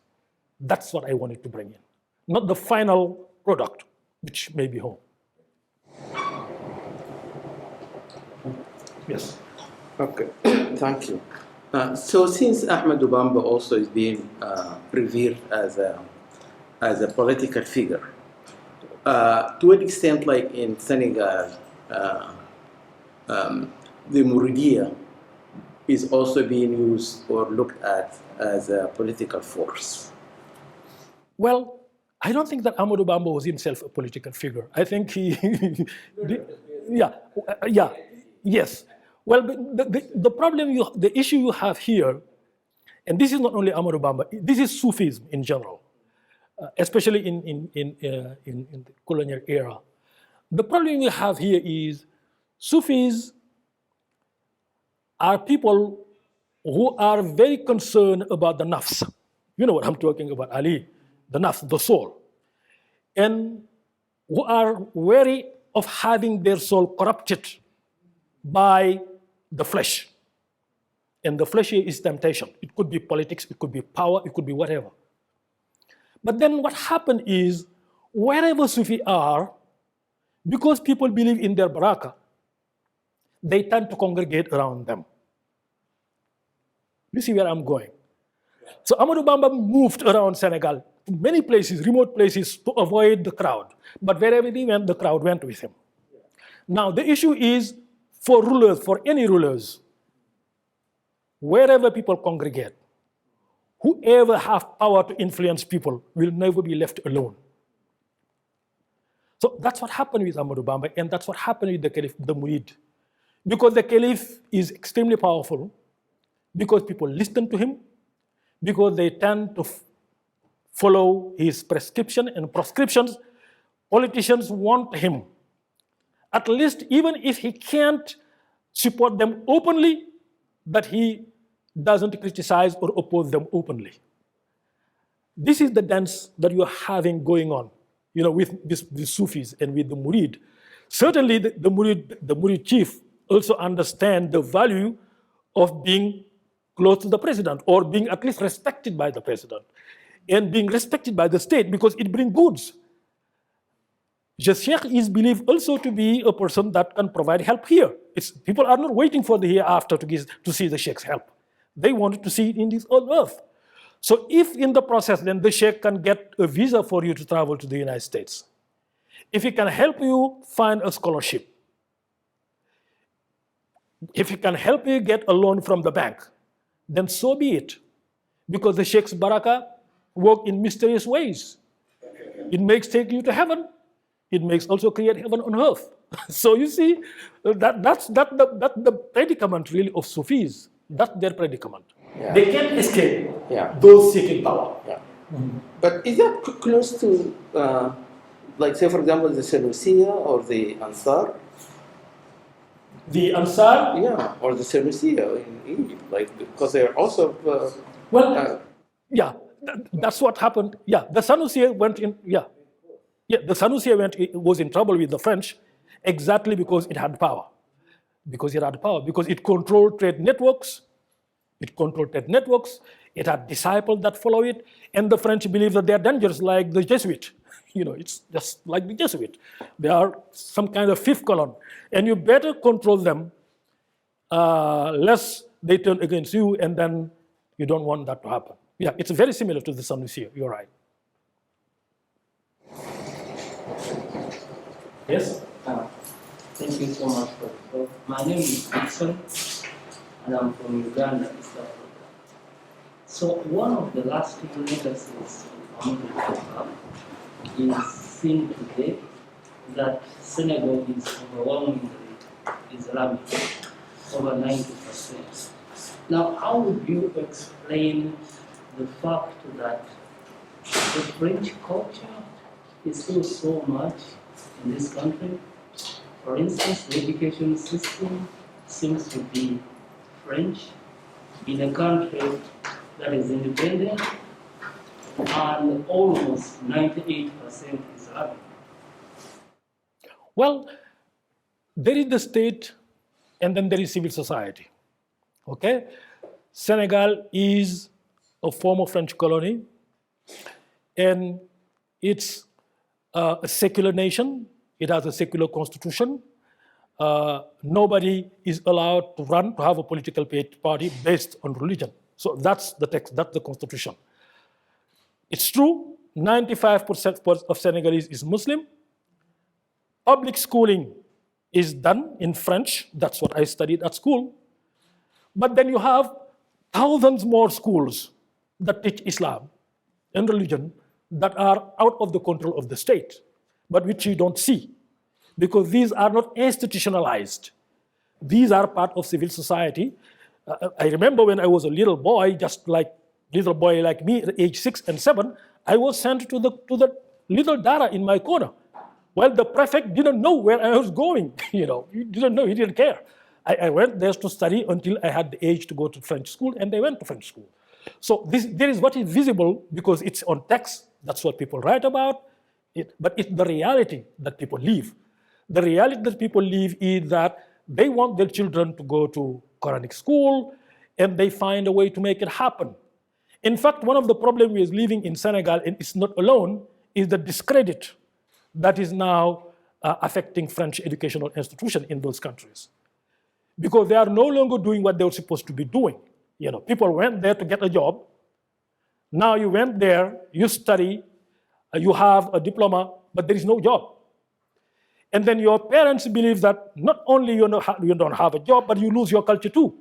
That's what I wanted to bring in. Not the final product, which may be home. Yes. Okay, thank you. So since Ahmadou Bamba also is being revered as a political figure, to an extent, like in Senegal, the Mouridia is also being used or looked at as a political force. Well, I don't think that Ahmadou Bamba was himself a political figure. I think he, yes. Well, the problem, the issue you have here, and this is not only Ahmadou Bamba, this is Sufism in general, especially in the colonial era. The problem you have here is Sufis are people who are very concerned about the nafs. You know what I'm talking about, Ali, the nafs, the soul. And who are wary of having their soul corrupted by the flesh. And the flesh is temptation. It could be politics, it could be power, it could be whatever. But then what happened is, wherever Sufi are, because people believe in their Baraka, they tend to congregate around them. You see where I'm going? So Ahmadou Bamba moved around Senegal to many places, remote places, to avoid the crowd. But wherever he went, the crowd went with him. Now the issue is, for rulers, for any rulers, wherever people congregate, whoever have power to influence people will never be left alone. So that's what happened with Ahmadou Bamba, and that's what happened with the Caliph, the Murid. Because the Caliph is extremely powerful, because people listen to him, because they tend to follow his prescription and proscriptions. Politicians want him. At least, even if he can't support them openly, that he doesn't criticize or oppose them openly. This is the dance that you are having going on, with the Sufis and with the Murid. Certainly, the Murid chief also understand the value of being close to the president, or being at least respected by the president, and being respected by the state, because it brings goods. Cheikh is believed also to be a person that can provide help here. People are not waiting for the hereafter to see the Sheikh's help. They wanted to see it in this old earth. So if in the process, then the Sheikh can get a visa for you to travel to the United States, if he can help you find a scholarship, if he can help you get a loan from the bank, then so be it. Because the Sheikh's Baraka work in mysterious ways. It makes take you to heaven. It makes also create heaven on earth. So you see, that's the predicament really of Sufis. That's their predicament. Yeah. They can't escape those seeking power. Yeah. Mm-hmm. But is that close to, like say for example, the Seleucia or the Ansar? The Ansar? Yeah, or the Seleucia in Egypt, because they're also... that's what happened. Yeah, the Sanusi went in, the Sanusi was in trouble with the French exactly because it had power. Because it controlled trade networks. It had disciples that follow it. And the French believe that they are dangerous like the Jesuits. It's just like the Jesuit. They are some kind of fifth column. And you better control them lest they turn against you, and then you don't want that to happen. Yeah, it's very similar to the San Lucia. You're right. Yes? Thank you so much for the talk. My name is Dixon, and I'm from Uganda, East Africa. So one of the lasting legacies of America is seen today that Senegal is overwhelmingly Islamic, over 90%. Now, how would you explain the fact that the French culture is still so much in this country? For instance, the education system seems to be French in a country that is independent and almost 98% Islamic. Well, there is the state and then there is civil society. Okay? Senegal is a former French colony and it's a secular nation. It has a secular constitution. Nobody is allowed to have a political party based on religion. So that's the text, that's the constitution. It's true, 95% of Senegalese is Muslim. Public schooling is done in French. That's what I studied at school. But then you have thousands more schools that teach Islam and religion that are out of the control of the state, but which you don't see because these are not institutionalized. These are part of civil society. I remember when I was a little boy, just like little boy like me, at age 6 and 7, I was sent to the little Daira in my corner. Well, the prefect didn't know where I was going. He didn't know, he didn't care. I went there to study until I had the age to go to French school, and I went to French school. So there is what is visible because it's on text. That's what people write about. But it's the reality that people live. The reality that people live is that they want their children to go to Quranic school, and they find a way to make it happen. In fact, one of the problems we are living in Senegal, and it's not alone, is the discredit that is now affecting French educational institutions in those countries. Because they are no longer doing what they were supposed to be doing. People went there to get a job. Now you went there, you study, you have a diploma, but there is no job. And then your parents believe that not only you don't have a job, but you lose your culture too,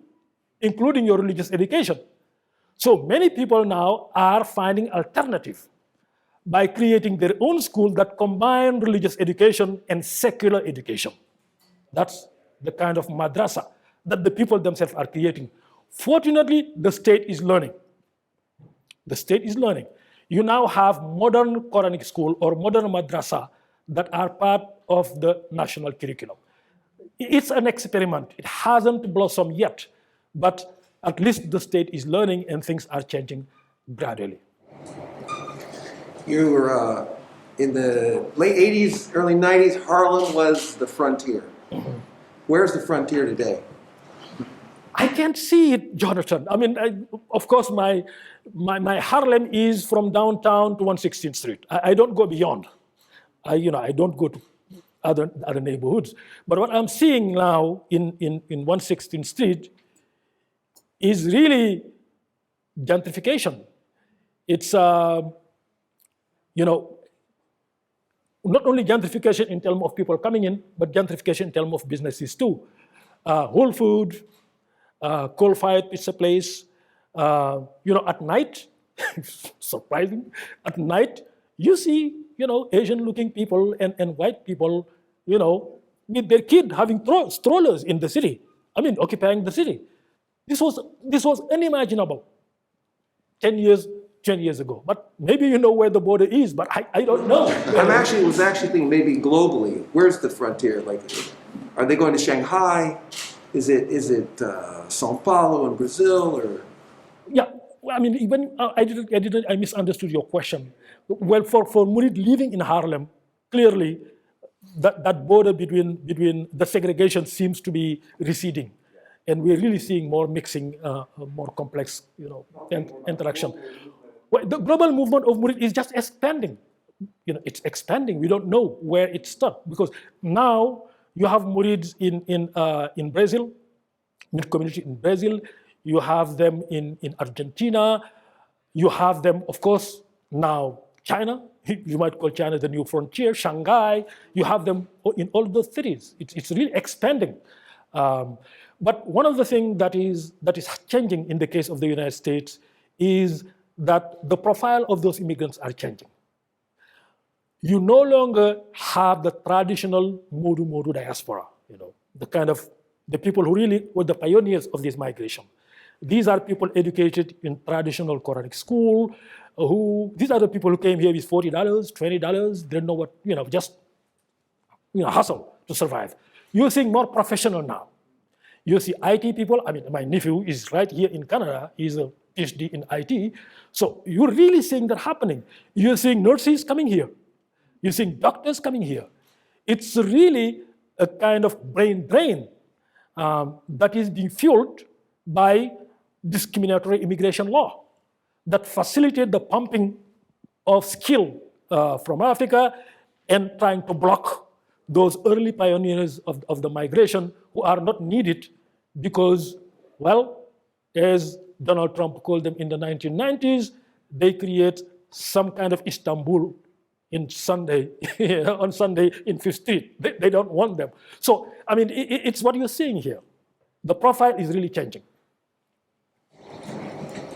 including your religious education. So many people now are finding alternative by creating their own school that combine religious education and secular education. That's the kind of madrasa that the people themselves are creating. Fortunately, the state is learning. The state is learning. You now have modern Quranic school or modern madrasa that are part of the national curriculum. It's an experiment. It hasn't blossomed yet, but at least the state is learning and things are changing gradually. You were in the late 80s, early 90s, Harlem was the frontier. Mm-hmm. Where's the frontier today? I can't see it, Jonathan. I mean, of course, my Harlem is from downtown to 116th Street. I don't go beyond. I don't go to other neighborhoods. But what I'm seeing now in 116th Street is really gentrification. It's not only gentrification in terms of people coming in, but gentrification in terms of businesses too. Whole Food, coal-fired pizza place. At night, surprising, at night, you see, Asian-looking people and white people, with their kid having strollers in the city. Occupying the city. This was unimaginable 10 years ago. But maybe you know where the border is, but I don't know. I was actually thinking maybe globally. Where's the frontier? Like, are they going to Shanghai? Is it Sao Paulo in Brazil or? Yeah, I misunderstood your question. Well, for Murid living in Harlem, clearly that border between the segregation seems to be receding, and we're really seeing more mixing, more complex, interaction. Well, the global movement of Murid is just expanding. it's expanding. We don't know where it stopped, because now you have Murids in Brazil, Murid community in Brazil. You have them in Argentina. You have them, of course, now China. You might call China the new frontier. Shanghai. You have them in all those cities. It's really expanding. But one of the things that is changing in the case of the United States is that the profile of those immigrants are changing. You no longer have the traditional Modu diaspora, the people who really were the pioneers of this migration. These are people educated in traditional Quranic school, these are the people who came here with $40, $20, they don't know what, just hustle to survive. You're seeing more professional now. You see IT people. I mean, my nephew is right here in Canada. He's a PhD in IT. So you're really seeing that happening. You're seeing nurses coming here. You're seeing doctors coming here. It's really a kind of brain drain that is being fueled by discriminatory immigration law that facilitate the pumping of skill from Africa and trying to block those early pioneers of the migration who are not needed because, well, as Donald Trump called them in the 1990s, they create some kind of Istanbul on Sunday in Fifth Street. They don't want them. So, I mean, it's what you're seeing here. The profile is really changing.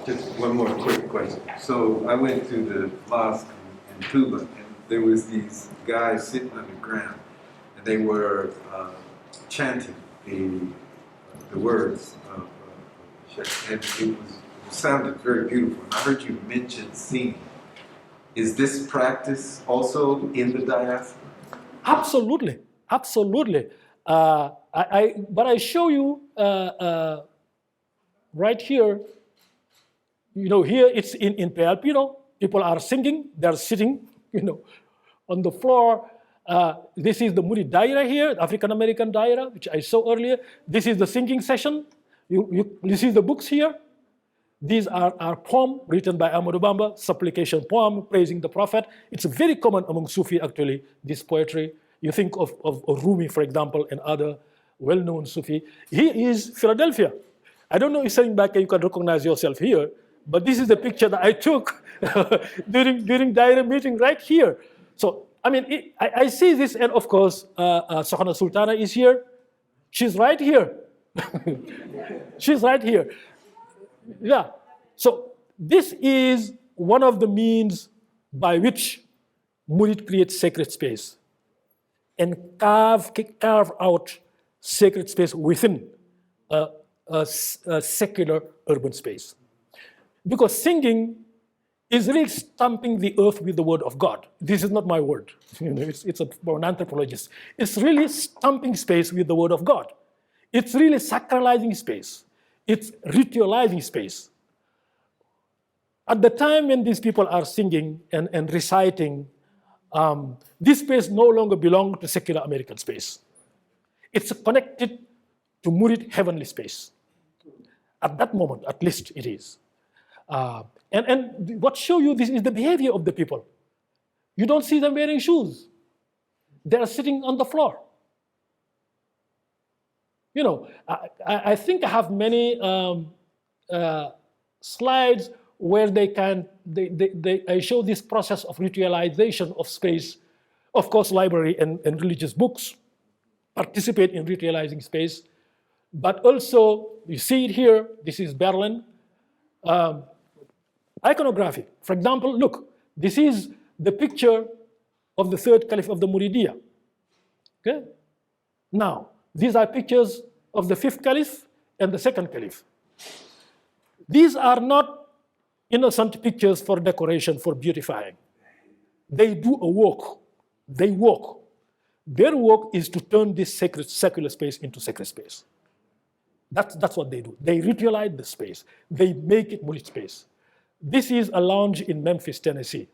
Just one more quick question. So I went to the mosque in Touba, and there was these guys sitting on the ground, and they were chanting the words of Cheikh, and it sounded very beautiful. And I heard you mention singing. Is this practice also in the diaspora? Absolutely, absolutely. But I show you right here. Here it's in Pealpino. People are singing. They're sitting, on the floor. This is the Murid Daira here, the African American Daira, which I saw earlier. This is the singing session. You see the books here. These are poems written by Ahmadou Bamba, supplication poem praising the Prophet. It's very common among Sufi, actually, this poetry. You think of Rumi, for example, and other well-known Sufi. He is Philadelphia. I don't know if sitting back you can recognize yourself here, but this is the picture that I took during Daira meeting right here. So, I mean, I see this, and of course, Sohana Sultana is here. She's right here. She's right here. Yeah. So this is one of the means by which Murid creates sacred space and carve out sacred space within a secular urban space. Because singing is really stamping the earth with the word of God. This is not my word. It's an anthropologist. It's really stamping space with the word of God. It's really sacralizing space. It's ritualizing space. At the time when these people are singing and reciting, this space no longer belongs to secular American space. It's connected to Murid heavenly space. At that moment, at least it is. And what show you this is the behavior of the people. You don't see them wearing shoes. They are sitting on the floor. I think I have many slides where I show this process of ritualization of space. Of course, library and religious books participate in ritualizing space. But also, you see it here, this is Berlin. Iconography. For example, look, this is the picture of the third caliph of the Muridiyah. Okay? Now, these are pictures of the fifth caliph and the second caliph. These are not innocent pictures for decoration, for beautifying. They do a work. They work. Their work is to turn this secular space into sacred space. That's what they do. They ritualize the space. They make it Murid space. This is a lounge in Memphis, Tennessee,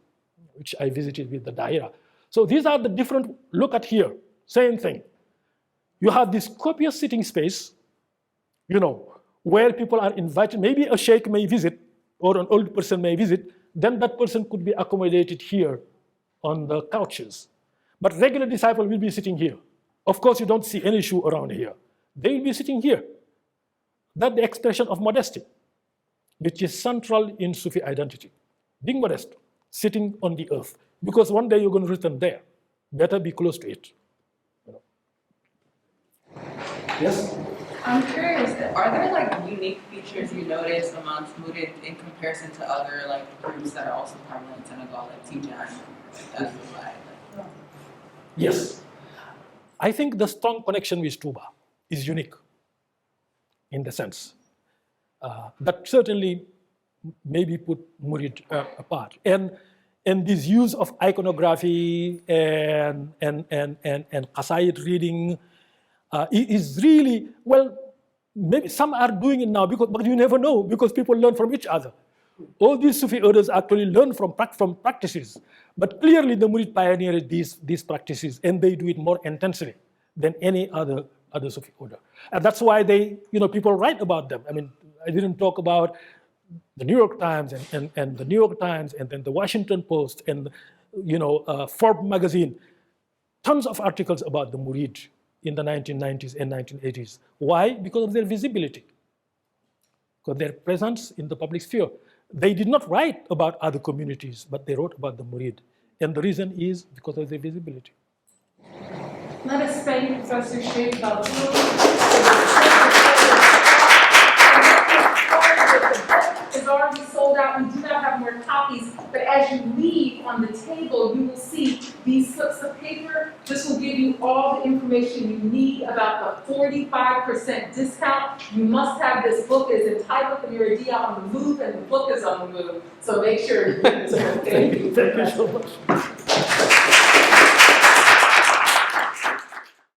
which I visited with the Daira. So these are the different, look at here, same thing. You have this copious sitting space, where people are invited. Maybe a sheikh may visit, or an old person may visit. Then that person could be accommodated here on the couches. But regular disciple will be sitting here. Of course, you don't see any shoe around here. They will be sitting here. That's the expression of modesty, which is central in Sufi identity. Being modest, sitting on the earth. Because one day you're going to return there. Better be close to it. Yes? I'm curious, are there like unique features you notice amongst Murid in comparison to other like groups that are also prominent in Senegal, like Tijan, like that? Yes. I think the strong connection with Touba is unique in the sense that certainly maybe put Murid apart. And this use of iconography and qasaid reading is really, well, maybe some are doing it now, but you never know because people learn from each other. All these Sufi orders actually learn from practices, but clearly the Murid pioneered these practices and they do it more intensely than any other Sufi order. And that's why people write about them. I mean, I didn't talk about the New York Times and the New York Times and then the Washington Post and Forbes magazine. Tons of articles about the Murid in the 1990s and 1980s. Why? Because of their visibility, because their presence in the public sphere. They did not write about other communities, but they wrote about the Murid. And the reason is because of their visibility. Let us thank Professor Cheikh Babou. Is already sold out. We do not have more copies, but as you leave on the table, you will see these slips of paper. This will give you all the information you need about the 45% discount. You must have this book. It's entitled The Miradia on the Move, and the book is on the move. So make sure you get this book. Thank you. Thank you so much.